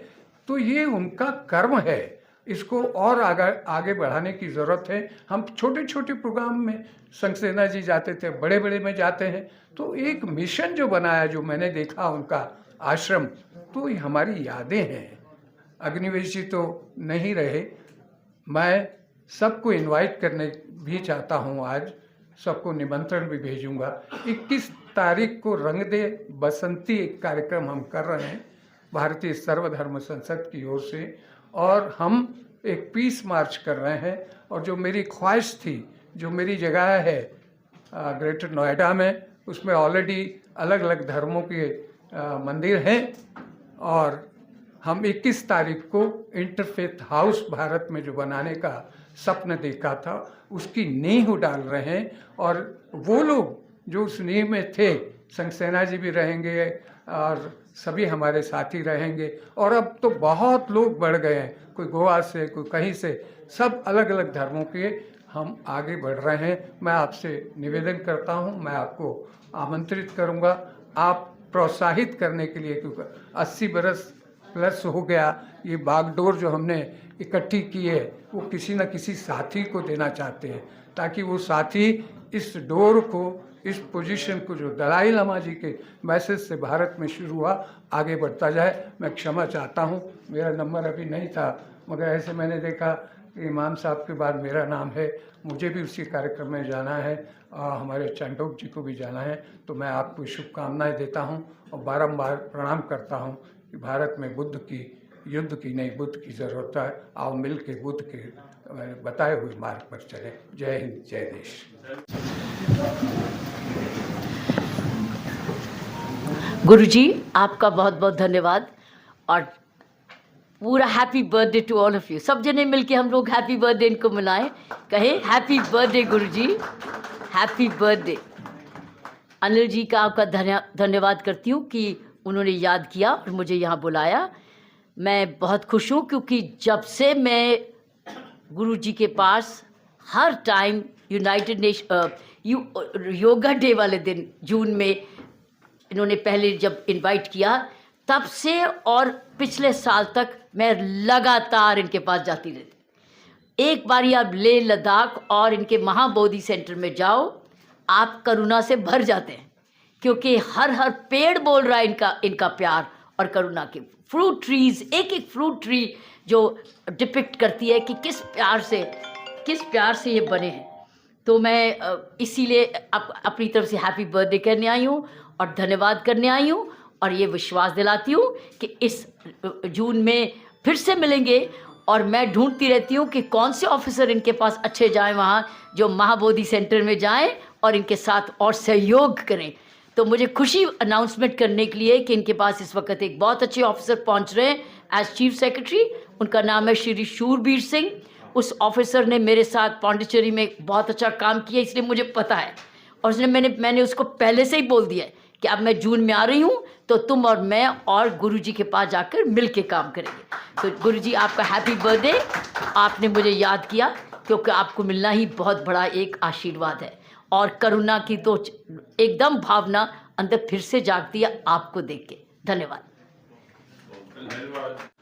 तो ये उनका कर्म है। इसको और आगे बढ़ाने की ज़रूरत है। हम छोटे छोटे प्रोग्राम में संघ सेना जी जाते थे, बड़े बड़े में जाते हैं, तो एक मिशन जो बनाया, जो मैंने देखा उनका आश्रम, तो ये हमारी यादें हैं। अग्निवेश जी तो नहीं रहे, मैं सबको इनवाइट करने भी चाहता हूँ, आज सबको निमंत्रण भी भेजूंगा। 21 तारीख को रंग दे बसंती एक कार्यक्रम हम कर रहे हैं भारतीय सर्वधर्म संसद की ओर से, और हम एक पीस मार्च कर रहे हैं। और जो मेरी ख्वाहिश थी, जो मेरी जगह है ग्रेटर नोएडा में, उसमें ऑलरेडी अलग अलग धर्मों के मंदिर हैं, और हम 21 तारीख को इंटरफेथ हाउस भारत में जो बनाने का सपना देखा था, उसकी नींव डाल रहे हैं। और वो लोग जो उस नींव में थे, संघ सेना जी भी रहेंगे और सभी हमारे साथी रहेंगे। और अब तो बहुत लोग बढ़ गए हैं, कोई गोवा से, कोई कहीं से, सब अलग अलग धर्मों के हम आगे बढ़ रहे हैं। मैं आपसे निवेदन करता हूं, मैं आपको आमंत्रित करूंगा, आप प्रोत्साहित करने के लिए, क्योंकि 80 बरस प्लस हो गया, ये बागडोर जो हमने इकट्ठी की है, वो किसी न किसी साथी को देना चाहते हैं, ताकि वो साथी इस डोर को, इस पोजीशन को, जो दलाई लामा जी के मैसेज से भारत में शुरू हुआ, आगे बढ़ता जाए। मैं क्षमा चाहता हूँ, मेरा नंबर अभी नहीं था, मगर ऐसे मैंने देखा कि इमाम साहब के बाद मेरा नाम है, मुझे भी उसी कार्यक्रम में जाना है और हमारे चांडोक जी को भी जाना है। तो मैं आपको शुभकामनाएं देता हूँ और बारंबार प्रणाम करता हूँ कि भारत में बुद्ध की, युद्ध की नहीं, बुद्ध की ज़रूरत है। आओ मिल के बुद्ध के बताए हुए मार्ग पर चले। जय हिंद, जय देश। गुरुजी, आपका बहुत बहुत धन्यवाद, और पूरा happy birthday to all of you. सब जने मिलके हम लोग हैप्पी बर्थडे इनको मनाएं, कहें हैप्पी बर्थडे गुरुजी, हैप्पी बर्थडे। अनिल जी का आपका धन्यवाद करती हूँ कि उन्होंने याद किया और मुझे यहाँ बुलाया। मैं बहुत खुश हूँ, क्योंकि जब से मैं गुरुजी के पास हर time united nation yoga day वाले दिन जून में इन्होंने पहले जब इनवाइट किया, तब से और पिछले साल तक मैं लगातार इनके पास जाती रहती। एक बार आप लेह लद्दाख और इनके महाबोधि सेंटर में जाओ, आप करुणा से भर जाते हैं, क्योंकि हर हर पेड़ बोल रहा है इनका प्यार और करुणा के। फ्रूट ट्रीज, एक एक फ्रूट ट्री जो डिपिक्ट करती है कि किस प्यार से ये बने हैं। तो मैं इसीलिए अपनी तरफ से हैप्पी बर्थडे करने आई हूँ और धन्यवाद करने आई हूँ, और ये विश्वास दिलाती हूँ कि इस जून में फिर से मिलेंगे। और मैं ढूंढती रहती हूँ कि कौन से ऑफिसर इनके पास अच्छे जाएं, वहाँ जो महाबोधि सेंटर में जाएं और इनके साथ और सहयोग करें। तो मुझे खुशी अनाउंसमेंट करने के लिए कि इनके पास इस वक्त एक बहुत अच्छे ऑफिसर पहुँच रहे हैं एज चीफ सेक्रेटरी। उनका नाम है श्री शूरबीर सिंह। उस ऑफिसर ने मेरे साथ पौंडीचेरी में बहुत अच्छा काम किया, इसलिए मुझे पता है, और उसने मैंने उसको पहले से ही बोल दिया है कि अब मैं जून में आ रही हूँ, तो तुम और मैं और गुरुजी के पास जाकर मिल के काम करेंगे। तो गुरुजी, आपका हैप्पी बर्थडे। आपने मुझे याद किया, क्योंकि आपको मिलना ही बहुत बड़ा एक आशीर्वाद है, और करुणा की तो एकदम भावना अंदर फिर से जागती है आपको देख के। धन्यवाद।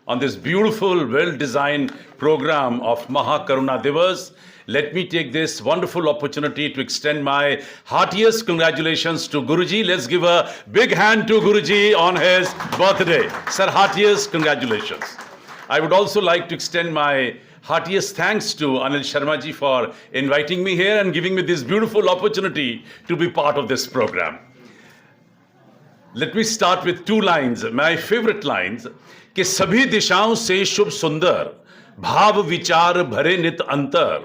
on this beautiful, well-designed program of Mahakaruna Divas. Let me take this wonderful opportunity to extend my heartiest congratulations to Guruji. Let's give a big hand to Guruji on his birthday. Sir, heartiest congratulations. I would also like to extend my heartiest thanks to Anil Sharma ji for inviting me here and giving me this beautiful opportunity to be part of this program. Let me start with two lines, my favorite lines, कि सभी दिशाओं से शुभ सुंदर भाव विचार भरे नित अंतर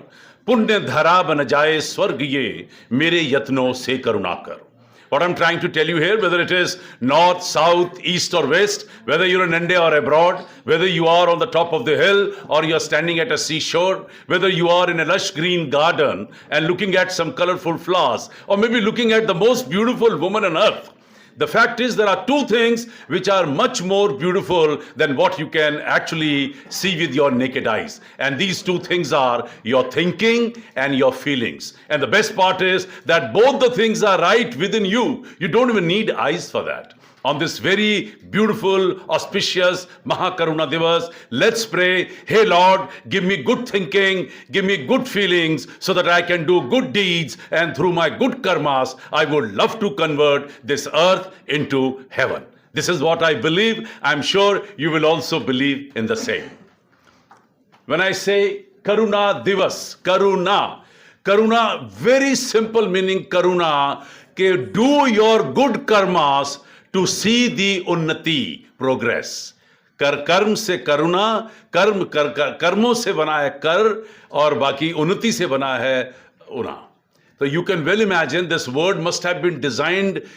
पुण्य धरा बन जाए स्वर्ग ये मेरे यत्नों से करुणा कर. What I'm trying to tell you here, whether it is north, south, east or west, whether you're in India or abroad, whether you are on the top of the hill or you're standing at a seashore, whether you are in a lush green garden and looking at some colorful flowers, or maybe looking at the most beautiful woman on earth, the fact is there are two things which are much more beautiful than what you can actually see with your naked eyes. And these two things are your thinking and your feelings. And the best part is that both the things are right within you. You don't even need eyes for that. On this very beautiful, auspicious Mahakaruna Divas, let's pray, hey Lord, give me good thinking, give me good feelings so that I can do good deeds, and through my good karmas, I would love to convert this earth into heaven. This is what I believe. I'm sure you will also believe in the same. When I say Karuna Divas, Karuna, very simple meaning Karuna, ke do your good karmas to see the unnati, progress. कर्म से करुणा, कर्मों से बना है कर और बाकी उन्नति से बना है उना. So you can well imagine this word must have been designed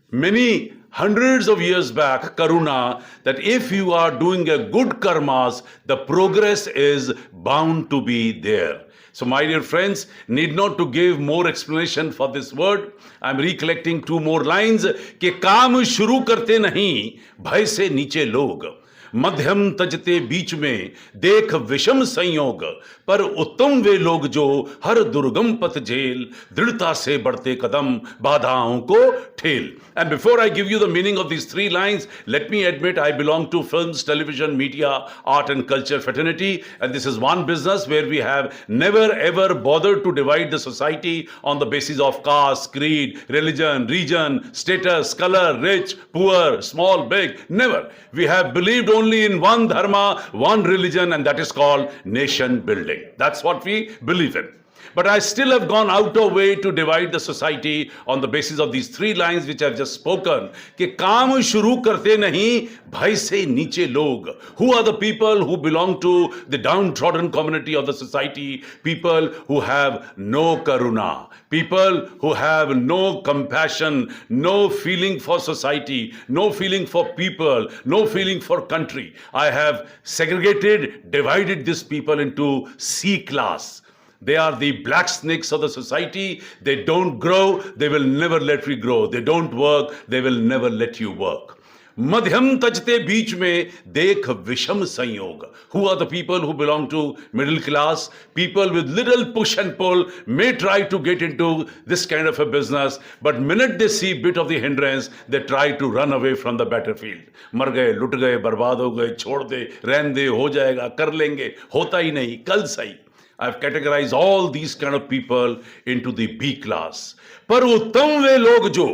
many hundreds of years back, karuna, that if you are doing a good karmas, the progress is bound to be there. So my dear friends, need not to give more explanation for this word. I'm recollecting two more lines कि काम शुरू करते नहीं भय से नीचे लोग मध्यम तजते बीच में देख विषम संयोग पर उत्तम वे लोग जो हर दुर्गम पथ झेल दृढ़ता से बढ़ते कदम बाधाओं को ठेल. And before I give you the meaning of these three lines, let me admit I belong to films, television, media, art and culture fraternity, and this is one business where we have never ever bothered to divide the society on the basis of caste, creed, religion, region, status, color, rich, poor, small, big. Never. We have believed only in one dharma, one religion, and that is called nation building. That's what we believe in. But I still have gone out of way to divide the society on the basis of these three lines which I've just spoken. कि काम शुरू करते नहीं भय से नीचे लोग. Who are the people who belong to the downtrodden community of the society? People who have no karuna. People who have no compassion, no feeling for society, no feeling for people, no feeling for country. I have segregated, divided these people into C class. They are the black snakes of the society. They don't grow, they will never let you grow. They don't work, they will never let you work. मध्यम तजते बीच में देख विषम संयोग. Who are the people who belong to middle class? People with little push and pull may try to get into this kind of a business, but minute they see bit of the hindrance, they try to run away from the battlefield. मर गए, लुट गए, बर्बाद हो गए, छोड़ दे, रहने दे, हो जाएगा, कर लेंगे, होता ही नहीं, कल सही. I've categorized all these kind of people into the B class. पर उत्तम वे लोग जो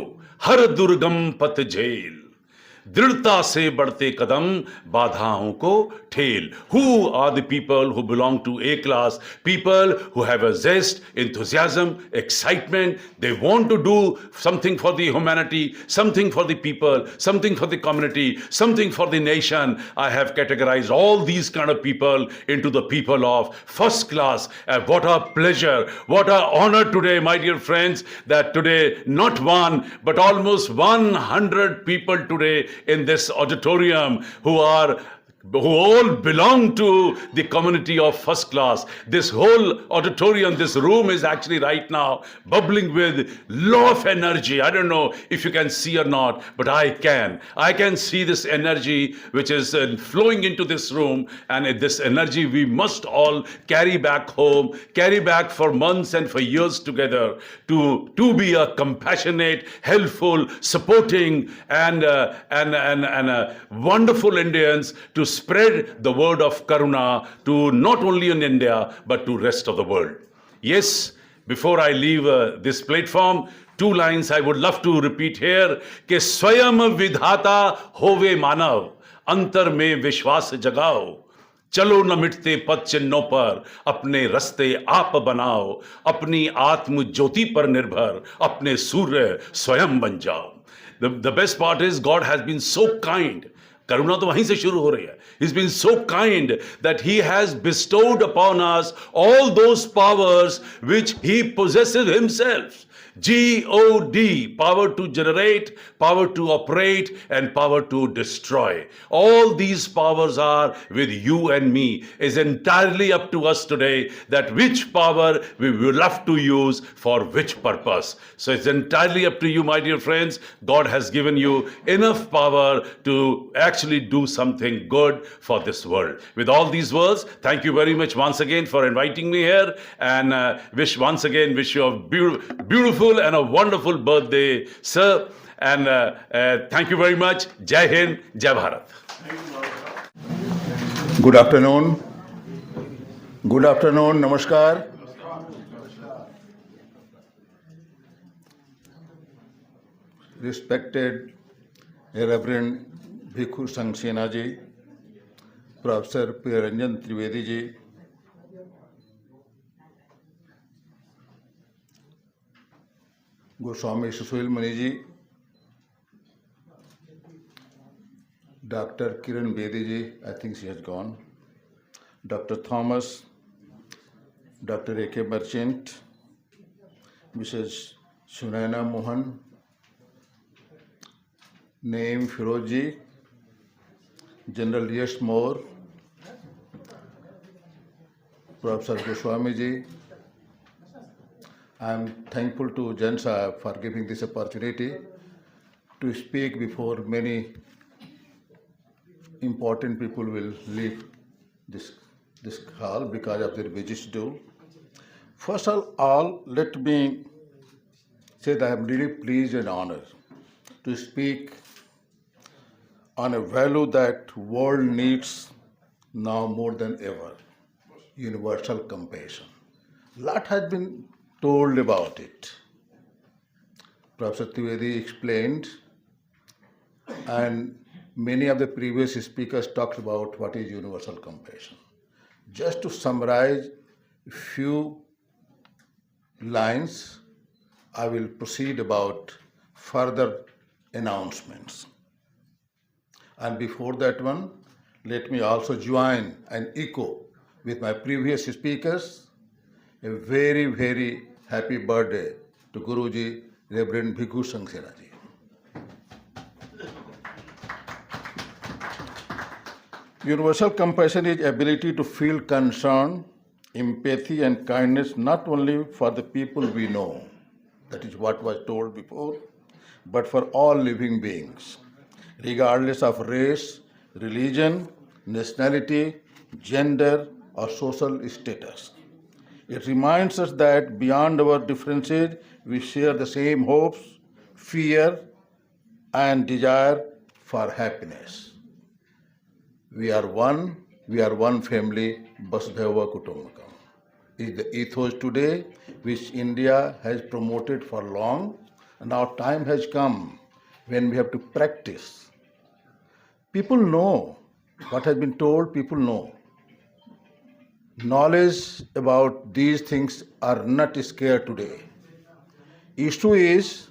हर दुर्गम पथ झेल दृढ़ता से बढ़ते कदम बाधाओं को ठेल. Who are the people who belong to A class? People who have a zest, enthusiasm, excitement. They want to do something for the humanity, something for the people, something for the community, something for the nation. I have categorized all these kind of people into the people of first class. And what a pleasure, what a honor today, my dear friends, that today not one but almost 100 people today in this auditorium who all belong to the community of first class. This whole auditorium, this room is actually right now bubbling with lot of energy. I don't know if you can see or not, but I can. I can see this energy which is flowing into this room, and this energy we must all carry back home, carry back for months and for years together to be a compassionate, helpful, supporting and wonderful Indians to spread the word of Karuna to not only in India but to rest of the world. Yes, before I leave this platform, 2 lines I would love to repeat here कि स्वयं विधाता होवे मानव अंतर में विश्वास जगाओ चलो न मिटते पद चिन्हों पर अपने रास्ते आप बनाओ अपनी आत्म ज्योति पर निर्भर अपने सूर्य स्वयं बन जाओ. The best part is God has been so kind. करुणा तो वहीं से शुरू हो रही है. He's been so kind that he has bestowed upon us all those powers which he possesses himself. G-O-D, power to generate, power to operate, and power to destroy. All these powers are with you and me. It's entirely up to us today that which power we will love to use for which purpose. So it's entirely up to you, my dear friends. God has given you enough power to actually do something good for this world. With all these words, thank you very much once again for inviting me here, and wish you a beautiful and a wonderful birthday, sir. And thank you very much. Jai Hind, Jai Bharat. Good afternoon. Good afternoon. Namaskar. Respected Reverend Bhikkhu Saxena ji, Professor Priyaranjan Trivedi ji, Goswami Sushil Mani ji, Dr. Kiran Bedi ji, I think she has gone, Dr. Thomas, Dr. A.K. Merchant, Mrs. Sunaina Mohan, Naeem Firoz ji, General Yash Moore, Professor Goswami ji. I am thankful to Jan Sahab for giving this opportunity to speak before many important people will leave this hall because of their busy schedule. First of all, let me say that I am really pleased and honored to speak on a value that world needs now more than ever: universal compassion. Lot has been told about it. Professor Trivedi explained, and many of the previous speakers talked about what is universal compassion. Just to summarize a few lines, I will proceed about further announcements. And before that one, let me also join and echo with my previous speakers a very, very happy birthday to Guruji, Reverend Bhikkhu Saxena ji. Universal compassion is ability to feel concern, empathy and kindness not only for the people we know, that is what was told before, but for all living beings, regardless of race, religion, nationality, gender or social status. It reminds us that beyond our differences, we share the same hopes, fear, and desire for happiness. We are one family, Vasudhaiva Kutumbakam. Is the ethos today which India has promoted for long, and now time has come when we have to practice. People know what has been told, people know. Knowledge about these things are not scarce today. Issue is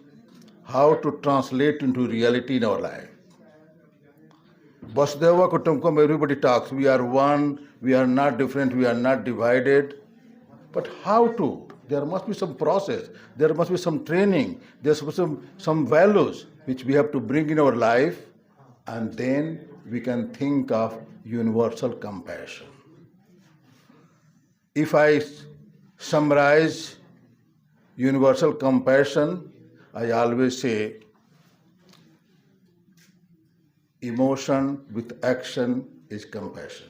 how to translate into reality in our life. Vasudhaiva Kutumbakam, everybody talks, we are one, we are not different, we are not divided. But how to? There must be some process, there must be some training, there must be some values which we have to bring in our life, and then we can think of universal compassion. If I summarize universal compassion, I always say emotion with action is compassion.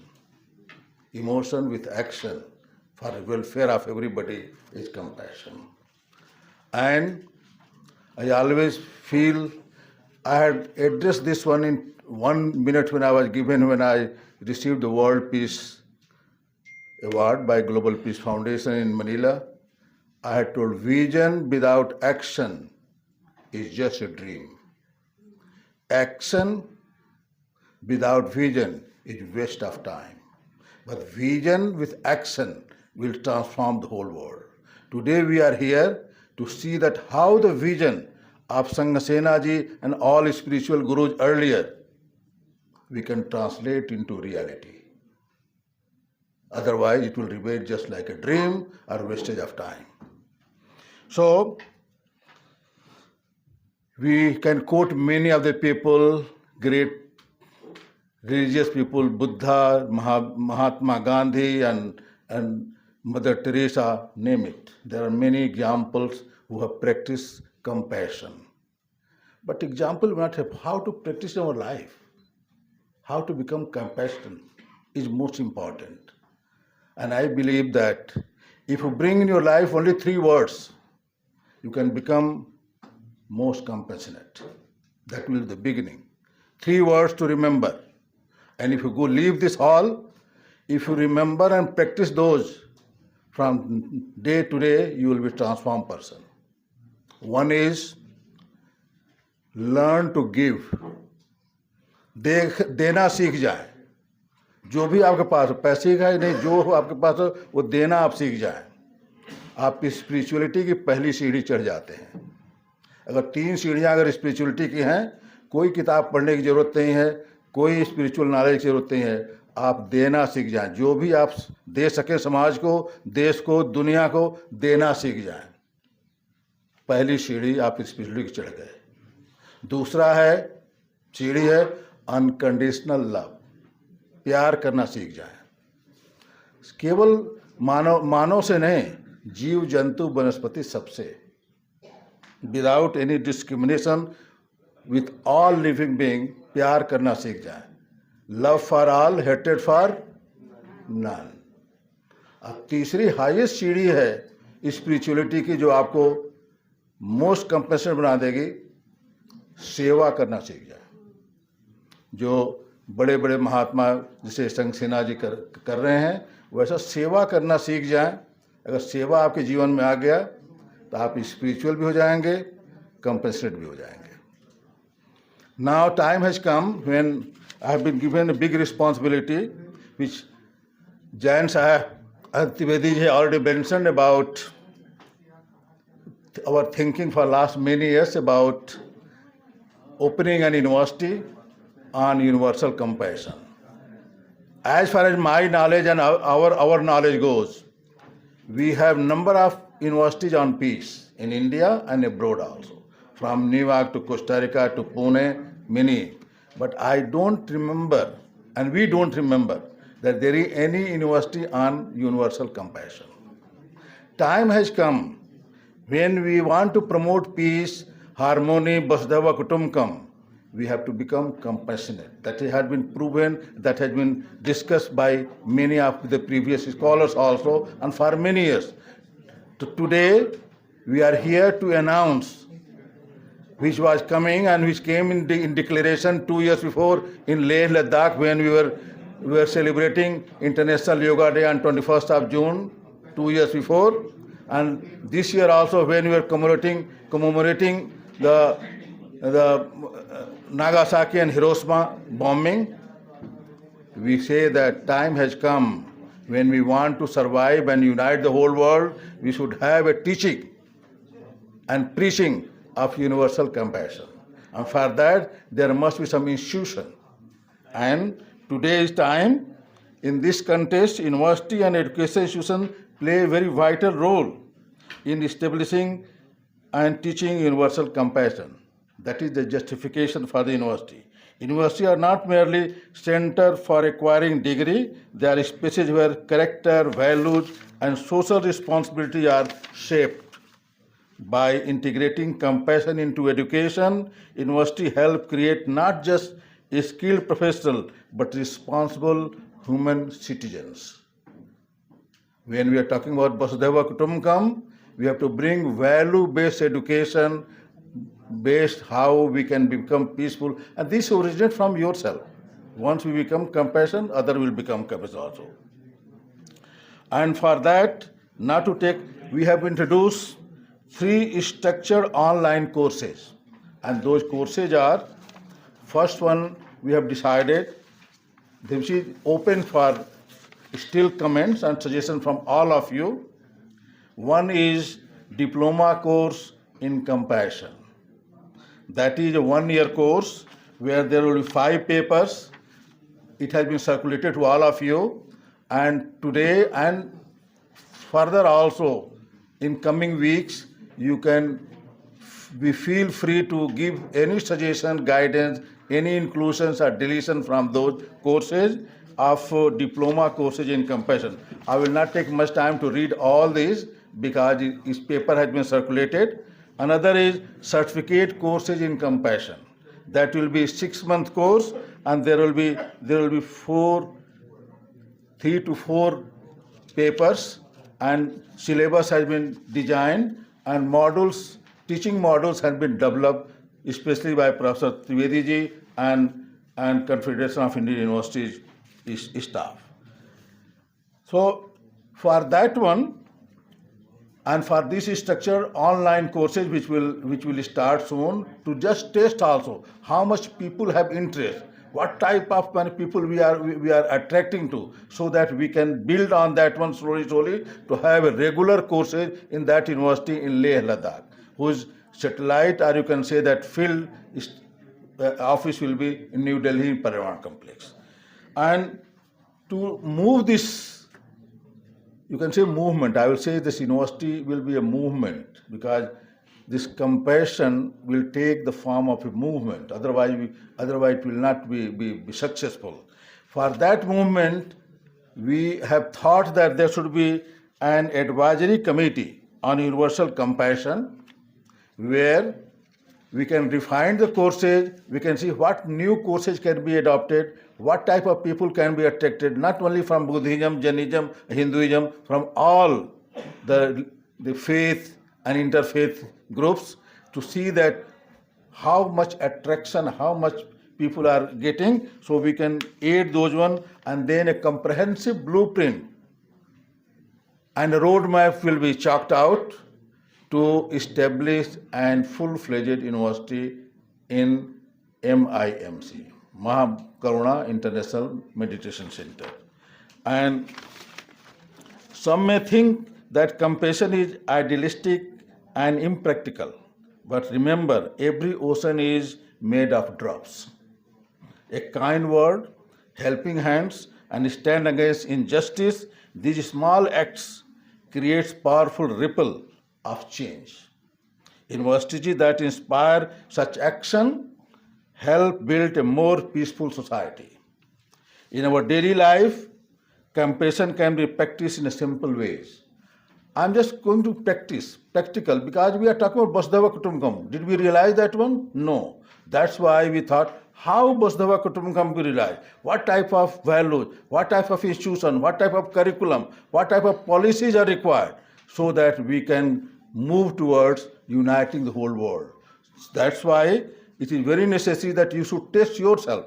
Emotion with action for the welfare of everybody is compassion. And I always feel I had addressed this one in 1 minute when I was given when I received the World Peace Award by Global Peace Foundation in Manila, I had told vision without action is just a dream. Action without vision is waste of time. But vision with action will transform the whole world. Today we are here to see that how the vision of Sanghasena ji and all spiritual gurus earlier we can translate into reality. Otherwise it will remain just like a dream or wastage of time. So we can quote many of the people, great religious people, Buddha, Mahatma Gandhi and Mother Teresa, name it. There are many examples who have practiced compassion. But example we not have how to practice in our life. How to become compassionate is most important. And I believe that if you bring in your life only 3 words, you can become most compassionate. That will be the beginning. 3 words to remember. And if you go leave this hall, if you remember and practice those from day to day, you will be a transformed person. One is learn to give. देना सीख जाए. जो भी आपके पास हो, पैसे का ही नहीं, जो आपके पास हो वो देना आप सीख जाए. आप स्पिरिचुअलिटी की पहली सीढ़ी चढ़ जाते हैं. अगर 3 सीढ़ियां अगर स्पिरिचुअलिटी की हैं, कोई किताब पढ़ने की जरूरत नहीं है, कोई स्पिरिचुअल नॉलेज की जरूरत नहीं है. आप देना सीख जाएं. जो भी आप दे सके समाज को, देश को, दुनिया को, देना सीख जाएं. पहली सीढ़ी आप स्पिरिचुअलिटी की चढ़ गए. दूसरा है सीढ़ी है अनकंडीशनल लव. प्यार करना सीख जाएं. केवल मानव से नहीं, जीव जंतु वनस्पति सबसे. Without any discrimination with all living being प्यार करना सीख जाएं. लव फॉर ऑल, हेटेड फॉर नन. अब तीसरी हाईएस्ट सीढ़ी है स्पिरिचुअलिटी की, जो आपको मोस्ट कंपैशनेट बना देगी. सेवा करना सीख जाए. जो बड़े बड़े महात्मा जैसे संघसेना जी कर रहे हैं, वैसा सेवा करना सीख जाएं. अगर सेवा आपके जीवन में आ गया तो आप स्पिरिचुअल भी हो जाएंगे, कंपैशनेट भी हो जाएंगे. Now time has come when I have been given a big responsibility, which Jayan Sahib Trivedi ji already mentioned about our thinking for last many years about opening an university on universal compassion. As far as my knowledge and our knowledge goes, we have number of universities on peace in India and abroad also. From New York to Costa Rica to Pune, many. But I don't remember, and we don't remember, that there is any university on universal compassion. Time has come when we want to promote peace, harmony, Vasudhaiva Kutumbakam, we have to become compassionate. That has been proven, that has been discussed by many of the previous scholars also, and for many years. Today, we are here to announce which was coming and which came in declaration 2 years before in Leh Ladakh when we were celebrating International Yoga Day on 21st of June 2 years before, and this year also when we were commemorating the Nagasaki and Hiroshima bombing. We say that time has come when we want to survive and unite the whole world, we should have a teaching and preaching of universal compassion. And for that, there must be some institution. And today's time, in this context, university and education institutions play a very vital role in establishing and teaching universal compassion. That is the justification for the university. Universities are not merely center for acquiring degree, they are spaces where character, values, and social responsibility are shaped. By integrating compassion into education, university help create not just a skilled professional, but responsible human citizens. When we are talking about Vasudhaiva Kutumbakam, we have to bring value-based education, based how we can become peaceful, and this originates from yourself. Once we become compassion, other will become compassion also. And for that, we have introduced 3 structured online courses. And those courses are, first one we have decided, this is open for still comments and suggestions from all of you. One is diploma course in compassion. That is a 1-year course where there will be 5 papers. It has been circulated to all of you, and today and further also in coming weeks you can feel free to give any suggestion, guidance, any inclusions or deletion from those courses of diploma courses in compassion. I will not take much time to read all these because this paper has been circulated. Another is certificate courses in compassion. That will be 6-month course, and there will be 3 to 4 papers, and syllabus has been designed, and modules, teaching modules have been developed, especially by Professor Trivedi ji and Confederation of Indian Universities staff. So for that one, and for this structured online courses which will start soon, to just test also how much people have interest, what type of people we are attracting to, so that we can build on that one slowly to have a regular courses in that university in Leh Ladakh, whose satellite, or you can say that field office will be in New Delhi in Parivan complex. And to move this, you can say movement, I will say this university will be a movement, because this compassion will take the form of a movement, otherwise it will not be successful. For that movement, we have thought that there should be an advisory committee on universal compassion, where we can refine the courses, we can see what new courses can be adopted, what type of people can be attracted, not only from Buddhism, Jainism, Hinduism, from all the faith and interfaith groups, to see that how much attraction, how much people are getting, so we can aid those one, and then a comprehensive blueprint and a roadmap will be chalked out to establish a full-fledged university in MIMC, Mahakaruna International Meditation Center. And some may think that compassion is idealistic and impractical, but remember, every ocean is made of drops. A kind word, helping hands, and stand against injustice, these small acts creates powerful ripple of change. Universities that inspire such action help build a more peaceful society. In our daily life, compassion can be practiced in a simple ways. I'm just going to practical, because we are talking about Vasudhaiva Kutumbakam. Did we realize that one? No. That's why we thought, how Vasudhaiva Kutumbakam we realize? What type of values, what type of institution, what type of curriculum, what type of policies are required, so that we can move towards uniting the whole world. That's why it is very necessary that you should test yourself,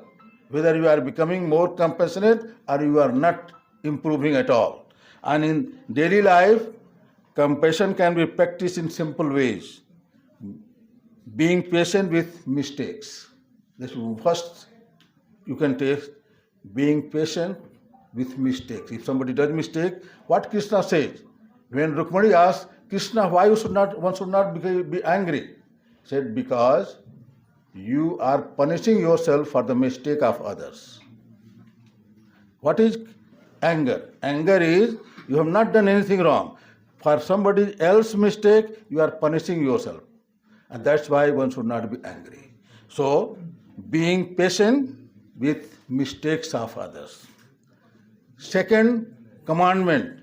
whether you are becoming more compassionate or you are not improving at all. And in daily life, compassion can be practiced in simple ways. Being patient with mistakes. This first you can take, being patient with mistakes. If somebody does mistake, what Krishna says, when Rukmani asked Krishna, why one should not be angry? He said, because you are punishing yourself for the mistake of others. What is anger? Anger is you have not done anything wrong. For somebody else's mistake, you are punishing yourself. And that's why one should not be angry. So, being patient with mistakes of others. Second commandment,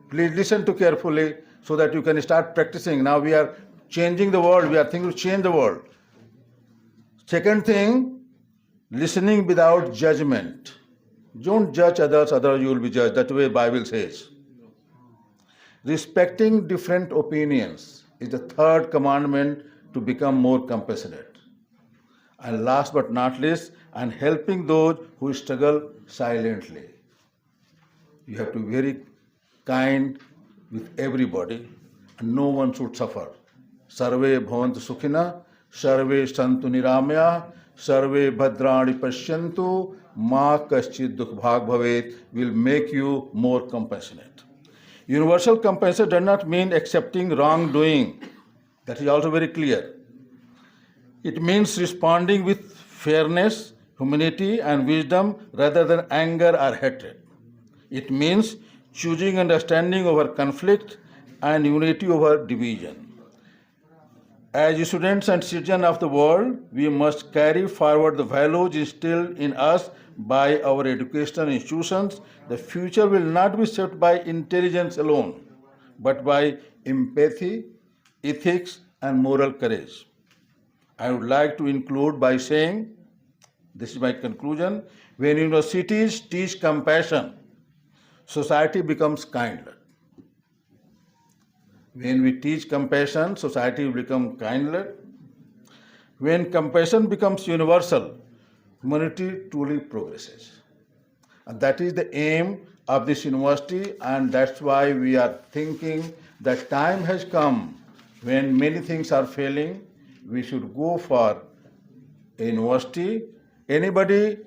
please listen to carefully so that you can start practicing. Now we are changing the world, we are thinking to change the world. Second thing, listening without judgment. Don't judge others, otherwise you will be judged. That's the way the Bible says. Respecting different opinions is the third commandment to become more compassionate. And last but not least, and helping those who struggle silently. You have to be very kind with everybody, and no one should suffer. Sarve bhavantu sukhina, sarve santu niramya, sarve bhadrani pashyantu, ma kaschid dukh bhag bhavet will make you more compassionate. Universal compassion does not mean accepting wrongdoing. That is also very clear. It means responding with fairness, humanity, and wisdom rather than anger or hatred. It means choosing understanding over conflict and unity over division. As students and citizens of the world, we must carry forward the values instilled in us by our educational institutions. The future will not be shaped by intelligence alone, but by empathy, ethics, and moral courage. I would like to include by saying, this is my conclusion, when universities teach compassion, society becomes kinder. When we teach compassion, society will become kinder. When compassion becomes universal, humanity truly progresses. And that is the aim of this university, and that's why we are thinking that time has come when many things are failing. We should go for a university. Anybody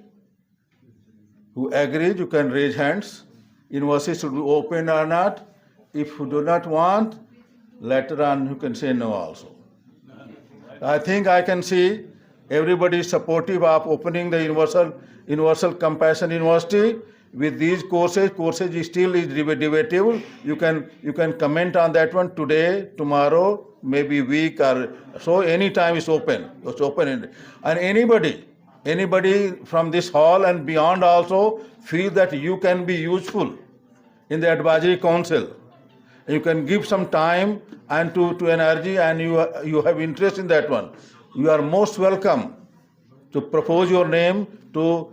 who agrees, you can raise hands. University should be open or not. If you do not want, later on you can say no also. I think I can see everybody is supportive of opening the Universal Compassion University. With these courses still is debatable. You can comment on that one today, tomorrow, maybe week or so. Any time is open. It's open, and anybody from this hall and beyond also feel that you can be useful in the advisory council. You can give some time and to energy, and you have interest in that one. You are most welcome to propose your name to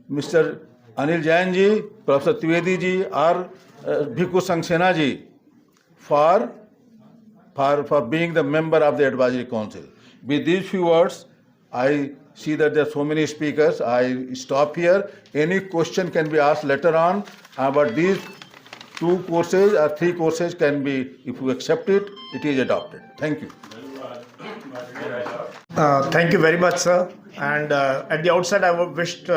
Mr. Anil Jain ji, Professor Trivedi ji, or Bhikkhu Sangh Sena ji for being the member of the advisory council. With these few words, I see that there are so many speakers. I stop here. Any question can be asked later on, but these 2 courses or 3 courses can be, if you accept it, it is adopted. Thank you. Thank you very much, sir. And at the outset, I would wished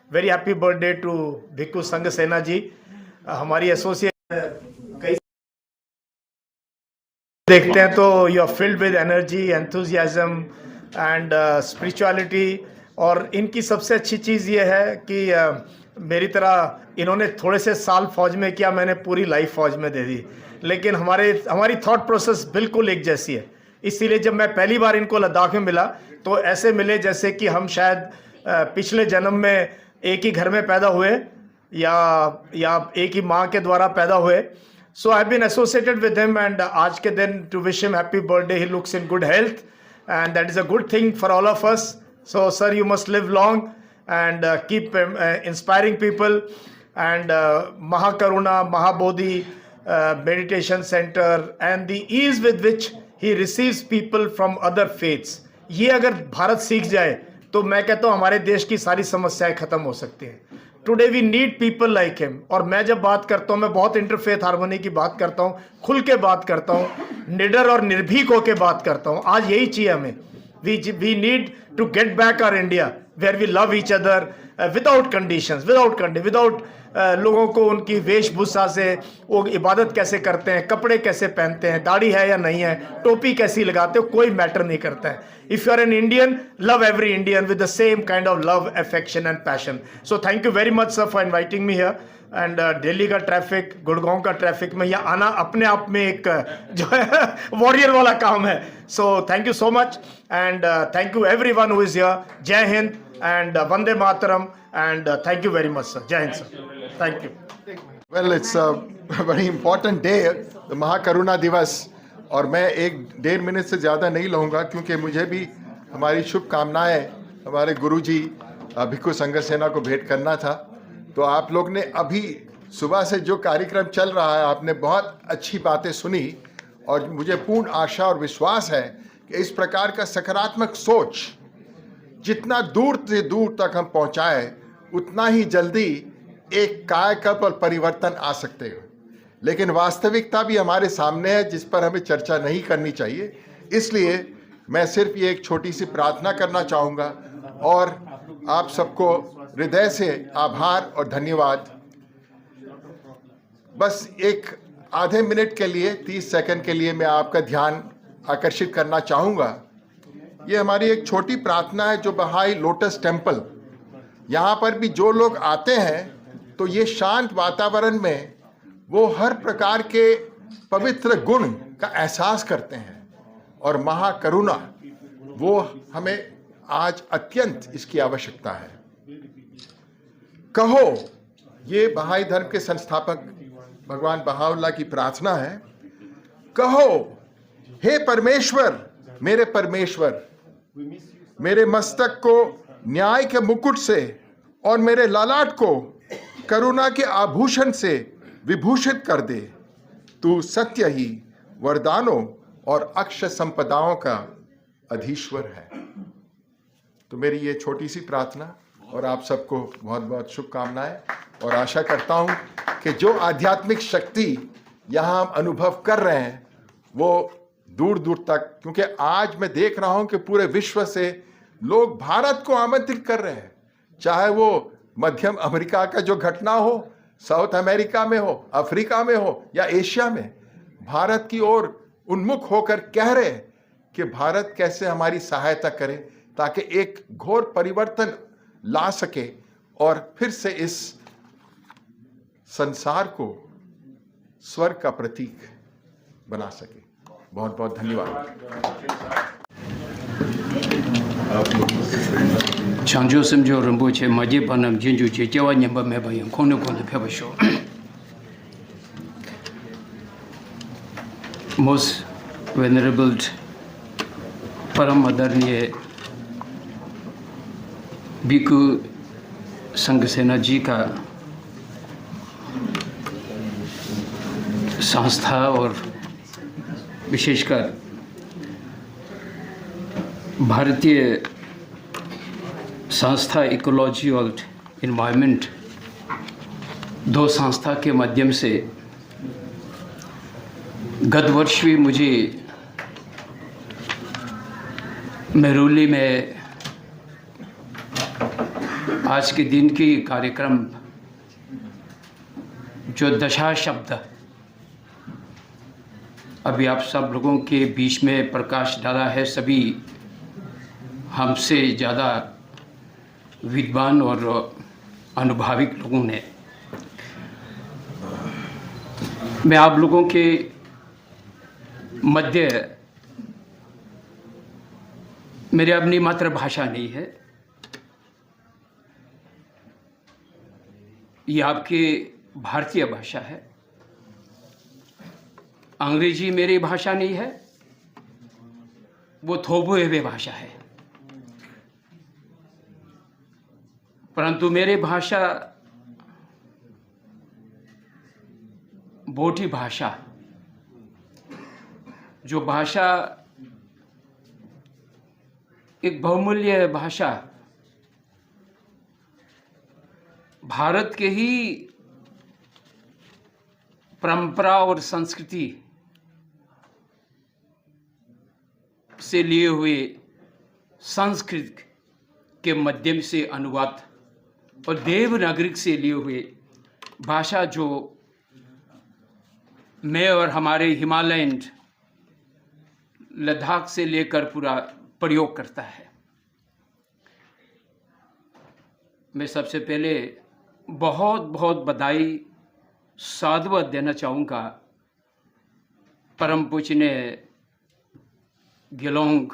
very happy birthday to Bhikkhu Sangh Sena ji. हमारी एसोसिएट कई देखते हैं तो you are filled with energy, enthusiasm and spirituality. और इनकी सबसे अच्छी चीज़ ये है कि मेरी तरह इन्होंने थोड़े से साल फौज में किया, मैंने पूरी लाइफ फौज में दे दी, लेकिन हमारी थॉट प्रोसेस बिल्कुल एक जैसी है. इसीलिए जब मैं पहली बार इनको लद्दाख में मिला तो ऐसे मिले जैसे कि हम शायद पिछले जन्म में एक ही घर में पैदा हुए या एक ही माँ के द्वारा पैदा हुए. So I have been associated with him, and आज के दिन to wish him happy birthday. He looks in good health and that is a good thing for all of us. So sir, you must live long and keep inspiring people, and Mahakaruna, Mahabodhi meditation center and the ease with which he receives people from other faiths. ये अगर भारत सीख जाए तो मैं कहता हूँ हमारे देश की सारी समस्याएं खत्म हो सकती हैं. Today we need people like him. और मैं जब बात करता हूँ, मैं बहुत इंटरफेथ हार्मनी की बात करता हूँ, खुल के बात करता हूँ, निडर और निर्भीक होकर बात करता हूँ. आज यही चाहिए हमें. We need to get back our India where we love each other without conditions, without लोगों को उनकी वेशभूषा से वो इबादत कैसे करते हैं, कपड़े कैसे पहनते हैं, दाढ़ी है या नहीं है, टोपी कैसी लगाते हो, कोई मैटर नहीं करता है. If you are an Indian, love every Indian with the same kind of love, affection and passion. So thank you very much sir for inviting me here. And Delhi का ट्रैफिक, गुड़गांव का ट्रैफिक में यहाँ आना अपने आप में एक जो है वॉरियर वाला काम है. So thank you so much and thank you everyone who is here. जय हिंद एंड वंदे मातरम and thank you very much sir. जय हिंद सर. Thank you. Well, it's a very important day, महाकरुणा दिवस. और मैं 1-1.5 मिनट से ज़्यादा नहीं लूँगा क्योंकि मुझे भी हमारी शुभकामनाएँ हमारे गुरुजी भिक्खु संघ सेना को भेंट करना था. तो आप लोग ने अभी सुबह से जो कार्यक्रम चल रहा है, आपने बहुत अच्छी बातें सुनी और मुझे पूर्ण आशा और विश्वास है कि इस प्रकार का सकारात्मक सोच जितना दूर से दूर तक हम पहुंचाए उतना ही जल्दी एक कायाकल्प और परिवर्तन आ सकते हैं। लेकिन वास्तविकता भी हमारे सामने है जिस पर हमें चर्चा नहीं करनी चाहिए। इसलिए मैं सिर्फ ये एक छोटी सी प्रार्थना करना चाहूँगा और आप सबको हृदय से आभार और धन्यवाद। बस एक आधे मिनट के लिए 30 सेकंड के लिए मैं आपका ध्यान आकर्षित करना चाहूँगा। ये हमारी एक छोटी प्रार्थना है जो बहाई लोटस टेम्पल, यहाँ पर भी जो लोग आते हैं तो ये शांत वातावरण में वो हर प्रकार के पवित्र गुण का एहसास करते हैं और महाकरुणा वो हमें आज अत्यंत इसकी आवश्यकता है। कहो, ये बहाई धर्म के संस्थापक भगवान बहाउल्लाह की प्रार्थना है। कहो, हे परमेश्वर, मेरे मस्तक को न्याय के मुकुट से और मेरे ललाट को करुणा के आभूषण से विभूषित कर दे। तू सत्य ही वरदानों और अक्षय संपदाओं का अधीश्वर है। तो मेरी ये छोटी सी प्रार्थना और आप सबको बहुत बहुत शुभकामनाएं और आशा करता हूं कि जो आध्यात्मिक शक्ति यहाँ हम अनुभव कर रहे हैं वो दूर दूर तक, क्योंकि आज मैं देख रहा हूं कि पूरे विश्व से लोग भारत को आमंत्रित कर रहे हैं, चाहे वो मध्यम अमेरिका का जो घटना हो, साउथ अमेरिका में हो, अफ्रीका में हो या एशिया में, भारत की ओर उन्मुख होकर कह रहे हैं कि भारत कैसे हमारी सहायता करे ताकि एक घोर परिवर्तन ला सके और फिर से इस संसार को स्वर्ग का प्रतीक बना सके। बहुत बहुत धन्यवाद। Changjo Simjo Rinpoche Maji Panam Jinju Che Jawa Nyamba Meba Yang Kono Kono Peba Sho. Most Venerable Param Adarniye Bhikkhu Sanghasena जी का संस्था और विशेषकर भारतीय संस्था इकोलॉजी और इन्वायरमेंट दो संस्था के माध्यम से गत वर्ष भी मुझे मेहरौली में आज के दिन की कार्यक्रम जो दशा शब्द अभी आप सब लोगों के बीच में प्रकाश डाला है, सभी हमसे ज़्यादा विद्वान और अनुभविक लोगों ने। मैं आप लोगों के मध्य, मेरी अपनी मातृभाषा नहीं है, ये आपकी भारतीय भाषा है। अंग्रेजी मेरी भाषा नहीं है, वो थोबुएवे भाषा है, परंतु मेरी भाषा बोटी भाषा, जो भाषा एक बहुमूल्य भाषा भारत के ही परंपरा और संस्कृति से लिए हुए संस्कृत के माध्यम से अनुवाद और देवनागरिक से लिए हुए भाषा जो मैं और हमारे हिमालयन लद्दाख से लेकर पूरा प्रयोग करता है। मैं सबसे पहले बहुत बहुत बधाई साधुवाद देना चाहूँगा परम पूजनीय गेलोंग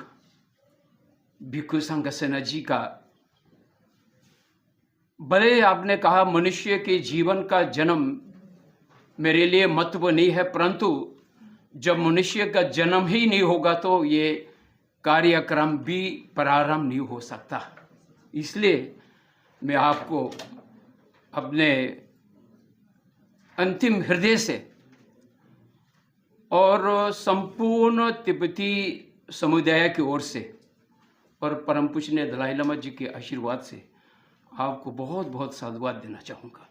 भिक्खु संघसेना जी का। भले आपने कहा मनुष्य के जीवन का जन्म मेरे लिए महत्व नहीं है, परंतु जब मनुष्य का जन्म ही नहीं होगा तो ये कार्यक्रम भी प्रारंभ नहीं हो सकता। इसलिए मैं आपको अपने अंतिम हृदय से और संपूर्ण तिब्बती समुदाय की ओर से और परम पूज्य दलाई लामा जी के आशीर्वाद से आपको बहुत बहुत साधुवाद देना चाहूँगा।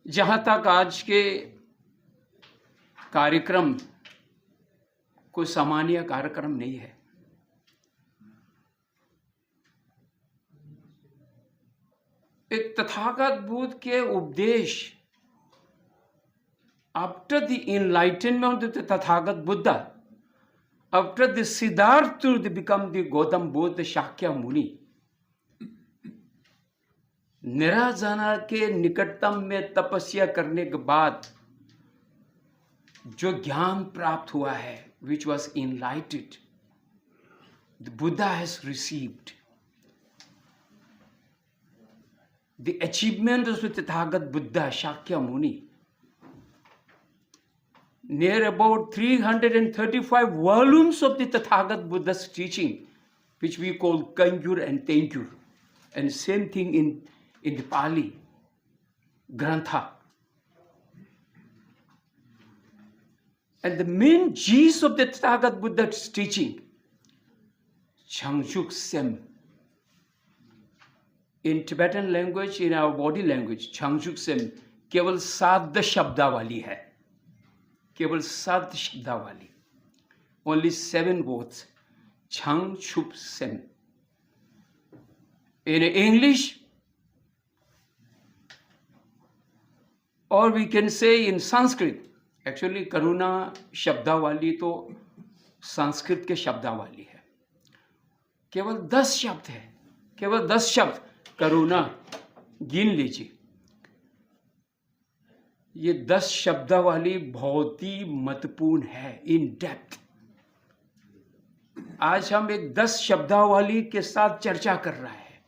जहाँ तक आज के कार्यक्रम कोई सामान्य कार्यक्रम नहीं है, एक तथागत बुद्ध के उपदेश, after the enlightenment of the Tathagata Buddha, after the Siddhartha to become the Gautama Buddha Shakyamuni, Niranjana के निकटतम में तपस्या करने के बाद जो ज्ञान प्राप्त हुआ है, which was enlightened, the Buddha has received. The achievement of the Tathagat Buddha, Shakya Muni, near about 335 volumes of the Tathagat Buddha's teaching, which we call Kangyur and Tengyur, and same thing in the Pali, Grantha. And the main gist of the Tathagat Buddha's teaching, Changjuk Sem. In Tibetan language, in our body language, Changjuk Sem केवल 7 शब्दा वाली है, केवल 7 शब्दा वाली. Only 7 words. Changjuk Sem. In English, or we can say in Sanskrit, actually करुणा शब्दावली तो संस्कृत के शब्दावली है, केवल 10 शब्द है, केवल 10 शब्द करुणा गिन लीजिए. ये 10 शब्दावली बहुत ही महत्वपूर्ण है, इन डेप्थ. आज हम एक 10 शब्दावली के साथ चर्चा कर रहे हैं.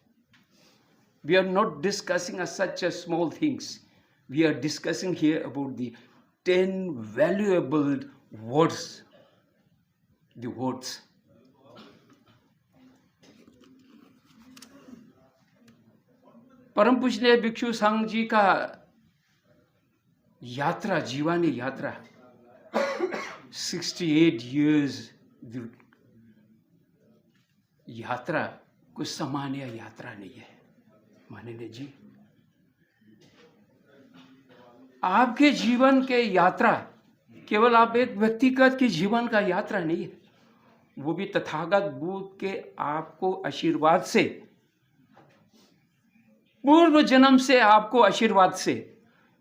We are not discussing such small things, we are discussing here about the 10 valuable words, the words. परम पूज्य भिक्षु संघ जी का यात्रा, जीवनी यात्रा, 68 years यात्रा कोई सामान्य यात्रा नहीं है माननीय जी. आपके जीवन के यात्रा केवल आप एक व्यक्तिगत के जीवन का यात्रा नहीं है, वो भी तथागत बुद्ध के आपको आशीर्वाद से, पूर्व जन्म से आपको आशीर्वाद से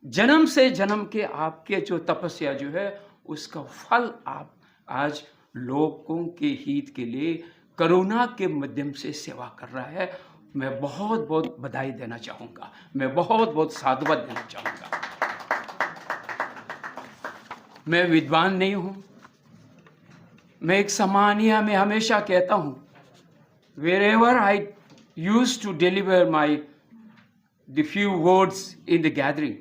जन्म के आपके जो तपस्या जो है, उसका फल आप आज लोगों के हित के लिए करुणा के माध्यम से सेवा कर रहा है. मैं बहुत बहुत बधाई देना चाहूँगा, मैं बहुत बहुत साधुवाद देना चाहूँगा. मैं विद्वान नहीं हूँ, मैं एक सामान्य, मैं हमेशा कहता हूँ, wherever I used to deliver the few words in the gathering,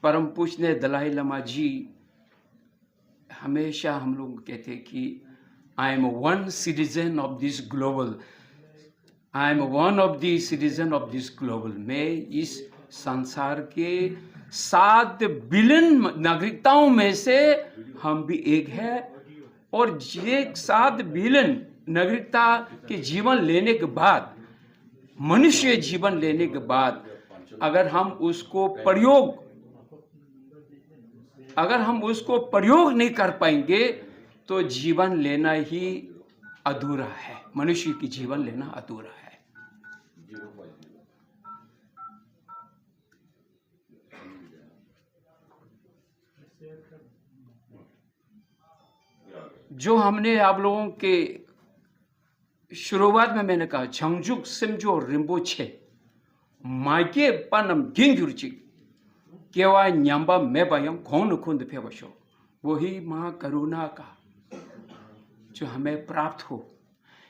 परम पूज्य दलाई लामा जी हमेशा हम लोग कहते कि I am one citizen of this global, I am one of the citizen of this global. मैं इस संसार के 7 बिलियन नागरिकताओं में से हम भी एक है. और ये 7 बिलियन नागरिकता के जीवन लेने के बाद, मनुष्य जीवन लेने के बाद, अगर हम उसको प्रयोग नहीं कर पाएंगे तो जीवन लेना ही अधूरा है, मनुष्य की जीवन लेना अधूरा है. जो हमने आप लोगों के शुरुआत में मैंने कहा, छंगजुक सिमजो रिम्बोछे माइके पनम गिंजुरची केवा न्याम्बा में बायम खोन खुंद फेवशो, वही माँ करुणा का जो हमें प्राप्त हो,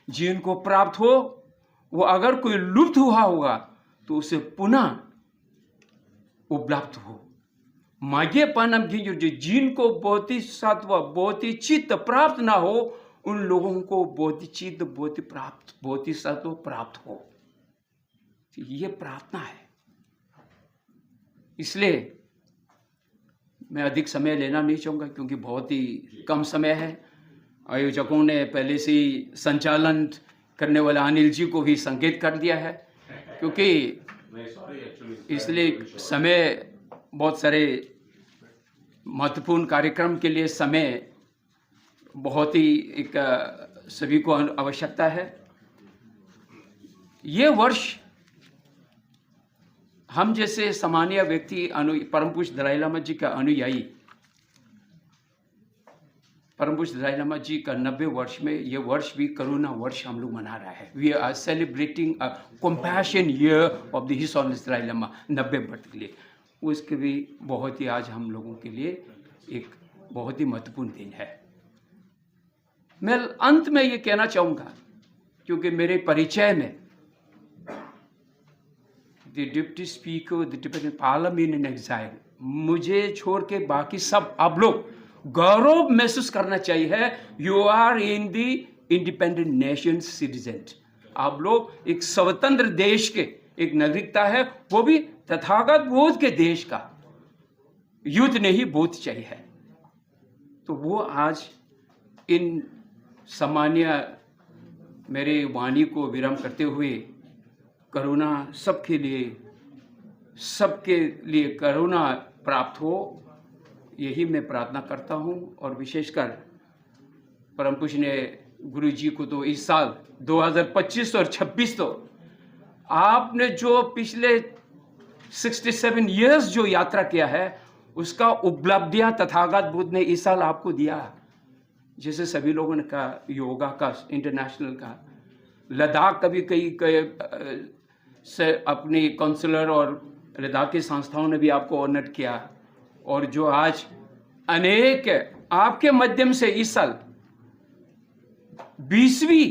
जिनको प्राप्त हो, वो अगर कोई लुप्त हुआ होगा तो उसे पुनः उपलब्ध हो. मागे पनम गिंजुर, जिनको बोधि सत्व बोधि चित्त प्राप्त ना हो, उन लोगों को बोधि चित्त बोधि प्राप्त, बोधि सत्व प्राप्त हो. ये प्रार्थना है. इसलिए मैं अधिक समय लेना नहीं चाहूँगा क्योंकि बहुत ही कम समय है. आयोजकों ने पहले से ही संचालन करने वाले अनिल जी को भी संकेत कर दिया है, क्योंकि इसलिए समय बहुत सारे महत्वपूर्ण कार्यक्रम के लिए समय बहुत ही एक सभी को आवश्यकता है। ये वर्ष हम जैसे सामान्य व्यक्ति परम पूज्य दलाई लामा जी का अनुयायी, परम पूज्य दलाई लामा जी का 90 वर्ष में ये वर्ष भी करुणा वर्ष हम लोग मना रहा है। We are celebrating a compassion year of the his ऑनरेस दलाई लामा 90 वर्ष के लिए। उसके भी बहुत ही आज हम लोगों के लिए एक बहुत ही महत्वपूर्ण दिन है। मैं अंत में ये कहना चाहूँगा, क्योंकि मेरे परिचय में the deputy speaker, the deputy parliament in exile, मुझे छोड़ के बाकी सब आप लोग गौरव महसूस करना चाहिए। You are in the independent nation citizen. आप लोग एक स्वतंत्र देश के एक नागरिकता है, वो भी तथागत बोध के देश का। युद्ध नहीं बोध चाहिए। तो वो आज इन सामान्य मेरे वाणी को विराम करते हुए करुणा सबके लिए करुणा प्राप्त हो, यही मैं प्रार्थना करता हूँ। और विशेषकर परम पूज्य गुरु जी को तो इस साल 2025 और 26 तो आपने जो पिछले 67 इयर्स जो यात्रा किया है उसका उपलब्धियां तथागत बुद्ध ने इस साल आपको दिया। जैसे सभी लोगों ने कहा, योगा का इंटरनेशनल का, लद्दाख कभी कई से अपनी काउंसलर और लद्दाख की संस्थाओं ने भी आपको ऑनर किया। और जो आज अनेक आपके माध्यम से इस साल 20वीं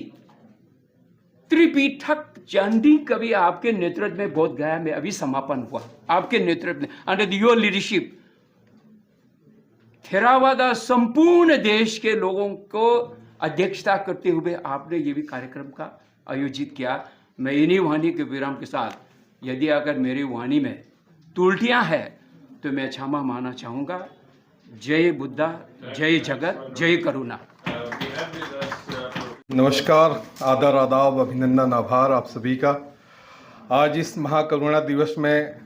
त्रिपीठक चंडी कभी आपके नेतृत्व में बोध गया में अभी समापन हुआ। आपके नेतृत्व में अंडर योर लीडरशिप थेरावादा संपूर्ण देश के लोगों को अध्यक्षता करते हुए आपने ये भी कार्यक्रम का आयोजित किया। मैं इन्हीं वाणी के विराम के साथ, यदि अगर मेरी वाणी में त्रुटियां हैं तो मैं क्षमा मांगना चाहूँगा। जय बुद्धा, जय जगत, जय करुणा। नमस्कार, आदर, आदाब, अभिनंदन, आभार आप सभी का। आज इस महाकरुणा दिवस में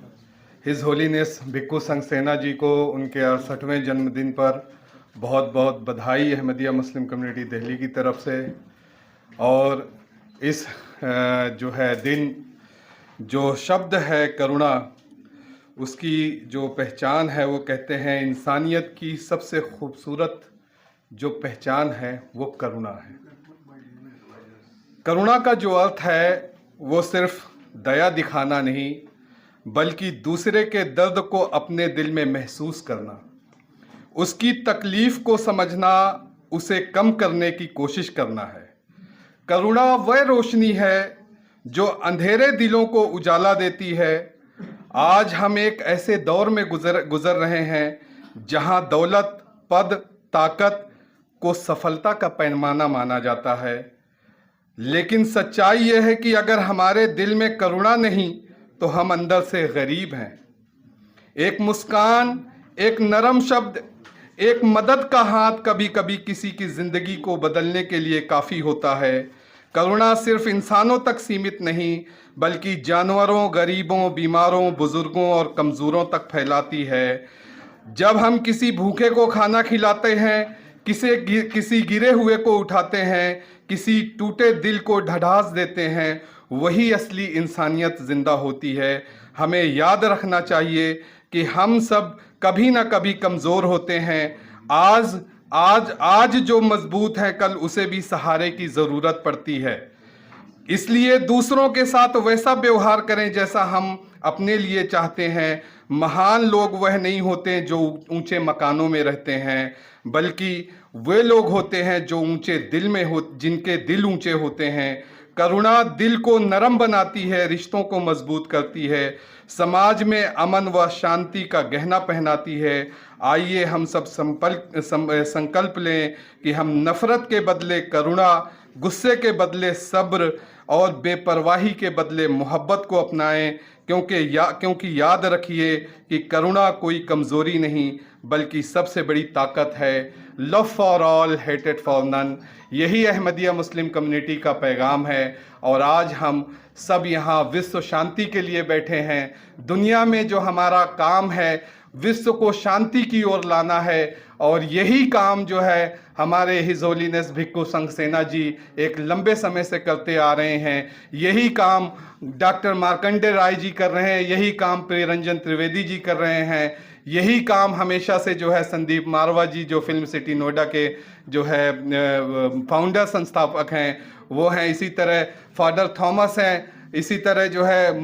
हिज होलीनेस भिक्खू संघ सेना जी को उनके 68वें जन्मदिन पर बहुत बहुत बधाई अहमदिया मुस्लिम कम्युनिटी दिल्ली की तरफ से। और इस जो है दिन, जो शब्द है करुणा, उसकी जो पहचान है वो कहते हैं इंसानियत की सबसे खूबसूरत जो पहचान है वो करुणा है। करुणा का जो अर्थ है वो सिर्फ दया दिखाना नहीं, बल्कि दूसरे के दर्द को अपने दिल में महसूस करना, उसकी तकलीफ को समझना, उसे कम करने की कोशिश करना है। करुणा वह रोशनी है जो अंधेरे दिलों को उजाला देती है। आज हम एक ऐसे दौर में गुजर रहे हैं जहां दौलत, पद, ताकत को सफलता का पैमाना माना जाता है, लेकिन सच्चाई यह है कि अगर हमारे दिल में करुणा नहीं तो हम अंदर से गरीब हैं। एक मुस्कान, एक नरम शब्द, एक मदद का हाथ कभी कभी किसी की जिंदगी को बदलने के लिए काफ़ी होता है। करुणा सिर्फ इंसानों तक सीमित नहीं, बल्कि जानवरों, गरीबों, बीमारों, बुजुर्गों और कमज़ोरों तक फैलाती है। जब हम किसी भूखे को खाना खिलाते हैं, किसी गिरे हुए को उठाते हैं, किसी टूटे दिल को ढाढ़स देते हैं, वही असली इंसानियत जिंदा होती है। हमें याद रखना चाहिए कि हम सब कभी ना कभी कमज़ोर होते हैं। आज जो मजबूत है, कल उसे भी सहारे की ज़रूरत पड़ती है। इसलिए दूसरों के साथ वैसा व्यवहार करें जैसा हम अपने लिए चाहते हैं। महान लोग वह नहीं होते जो ऊंचे मकानों में रहते हैं, बल्कि वे लोग होते हैं जो ऊंचे दिल में जिनके दिल ऊंचे होते हैं। करुणा दिल को नरम बनाती है, रिश्तों को मजबूत करती है, समाज में अमन व शांति का गहना पहनाती है। आइए हम सब संकल्प लें कि हम नफरत के बदले करुणा, गुस्से के बदले सब्र और बेपरवाही के बदले मोहब्बत को अपनाएं, क्योंकि याद रखिए कि करुणा कोई कमज़ोरी नहीं बल्कि सबसे बड़ी ताकत है। लव फॉर ऑल, हेटेड फॉर नन, यही अहमदिया मुस्लिम कम्युनिटी का पैगाम है। और आज हम सब यहाँ विश्व शांति के लिए बैठे हैं। दुनिया में जो हमारा काम है विश्व को शांति की ओर लाना है, और यही काम जो है हमारे हिज होलीनेस भिक्खू संघ सेना जी एक लंबे समय से करते आ रहे हैं। यही काम डॉक्टर मार्कंडे राय जी कर रहे हैं, यही काम प्रियरंजन त्रिवेदी जी कर रहे हैं, यही काम हमेशा से जो है संदीप मारवा जी जो फिल्म सिटी नोएडा के जो है फाउंडर संस्थापक हैं वो हैं, इसी तरह फादर थॉमस हैं, इसी तरह जो है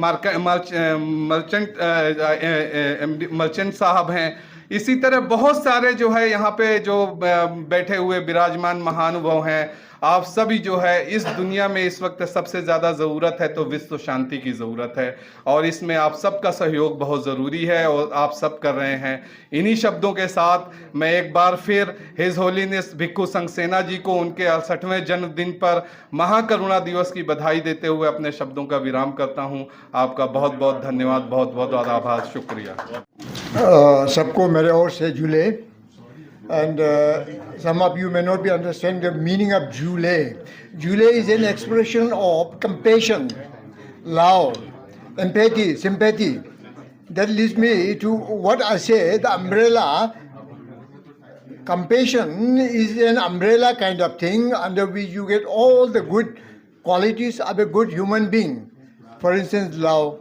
मर्चेंट साहब हैं, इसी तरह बहुत सारे जो है यहाँ पे जो बैठे हुए विराजमान महानुभाव हैं। आप सभी जो है इस दुनिया में इस वक्त सबसे ज़्यादा ज़रूरत है तो विश्व शांति की ज़रूरत है, और इसमें आप सबका सहयोग बहुत ज़रूरी है और आप सब कर रहे हैं। इन्हीं शब्दों के साथ मैं एक बार फिर हिज होलीनेस भिक्खू संघ सेना जी को उनके 68वें जन्मदिन पर महाकरुणा दिवस की बधाई देते हुए अपने शब्दों का विराम करता हूँ। आपका बहुत बहुत धन्यवाद, बहुत बहुत आभार, शुक्रिया। सबको मेरे ओर से जुले। And some of you may not be understand the meaning of Jule. Jule is an expression of compassion, love, empathy, sympathy. That leads me to what I say, the umbrella. Compassion is an umbrella kind of thing under which you get all the good qualities of a good human being. For instance, love,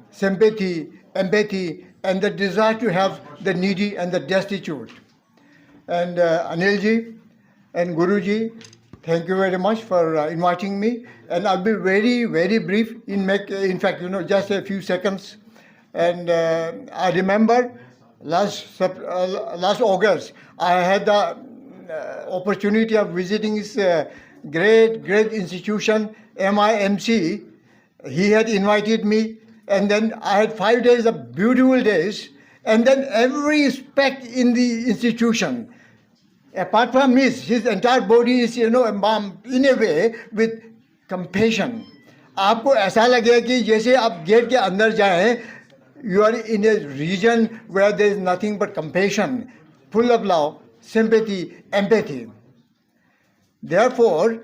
sympathy, empathy, and the desire to help the needy and the destitute. And Anilji and Guruji, thank you very much for inviting me. And I'll be very, very brief. In fact, just a few seconds. And I remember last August, I had the opportunity of visiting this great institution, MIMC. He had invited me, and then I had 5 days of beautiful days. And then every aspect in the institution, apart from his entire body is, embalmed in a way with compassion. आपको ऐसा लगेगा कि जैसे आप गेट के अंदर जाएं, you are in a region where there is nothing but compassion, full of love, sympathy, empathy. Therefore,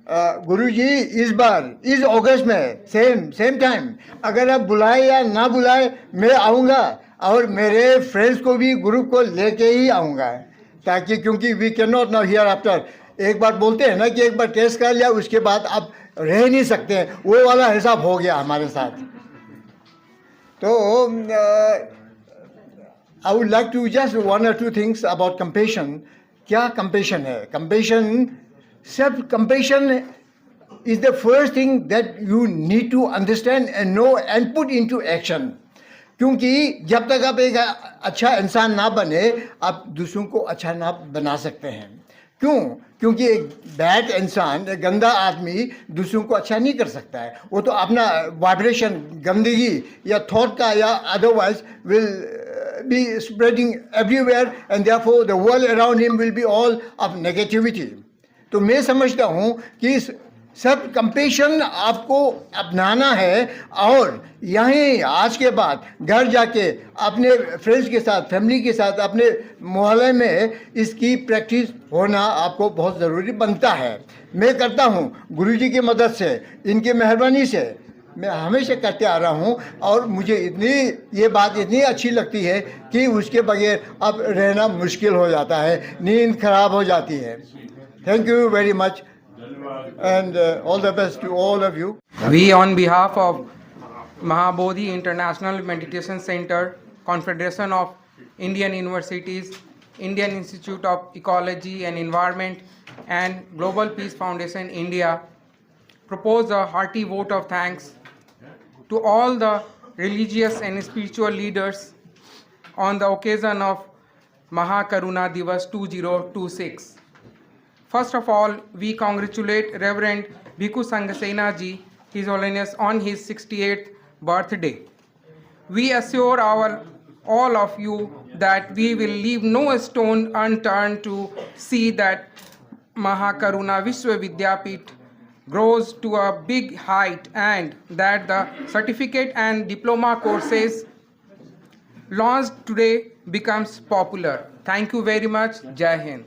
गुरुजी इस बार इस अगस्त में सेम टाइम अगर आप बुलाए या ना बुलाए मैं आऊँगा, और मेरे फ्रेंड्स को भी ग्रुप को लेके ही आऊँगा, ताकि क्योंकि we can not now here after, एक बार बोलते हैं ना कि एक बार टेस्ट कर लिया उसके बाद आप रह नहीं सकते हैं, वो वाला हिसाब हो गया हमारे साथ। तो I would like to just 1 or 2 things about compassion. क्या कंपेशन है? Compassion, self compassion is the first thing that you need to understand and know and put into action. क्योंकि जब तक आप एक अच्छा इंसान ना बने आप दूसरों को अच्छा ना बना सकते हैं। क्यों? क्योंकि एक बैड इंसान, एक गंदा आदमी दूसरों को अच्छा नहीं कर सकता है। वो तो अपना वाइब्रेशन, गंदगी या थॉट का या otherwise will be spreading everywhere, and therefore the world around him will be all of negativity. तो मैं समझता हूँ कि सब कंपेशन आपको अपनाना है, और यहीं आज के बाद घर जाके अपने फ्रेंड्स के साथ, फैमिली के साथ, अपने मोहल्ले में इसकी प्रैक्टिस होना आपको बहुत ज़रूरी बनता है। मैं करता हूँ गुरुजी की मदद से, इनकी मेहरबानी से मैं हमेशा करते आ रहा हूँ, और मुझे ये बात इतनी अच्छी लगती है कि उसके बगैर अब रहना मुश्किल हो जाता है, नींद खराब हो जाती है। Thank you very much, and all the best to all of you. We, on behalf of Mahabodhi International Meditation Center, Confederation of Indian Universities, Indian Institute of Ecology and Environment, and Global Peace Foundation India, propose a hearty vote of thanks to all the religious and spiritual leaders on the occasion of Mahakaruna Divas 2026. First of all, we congratulate Reverend Bhikkhu Sangh Sena Ji, His Holiness, on his 68th birthday. We assure all of you that we will leave no stone unturned to see that Mahakaruna Vishwa Vidyapeeth grows to a big height and that the certificate and diploma courses launched today becomes popular. Thank you very much. Jai Hind.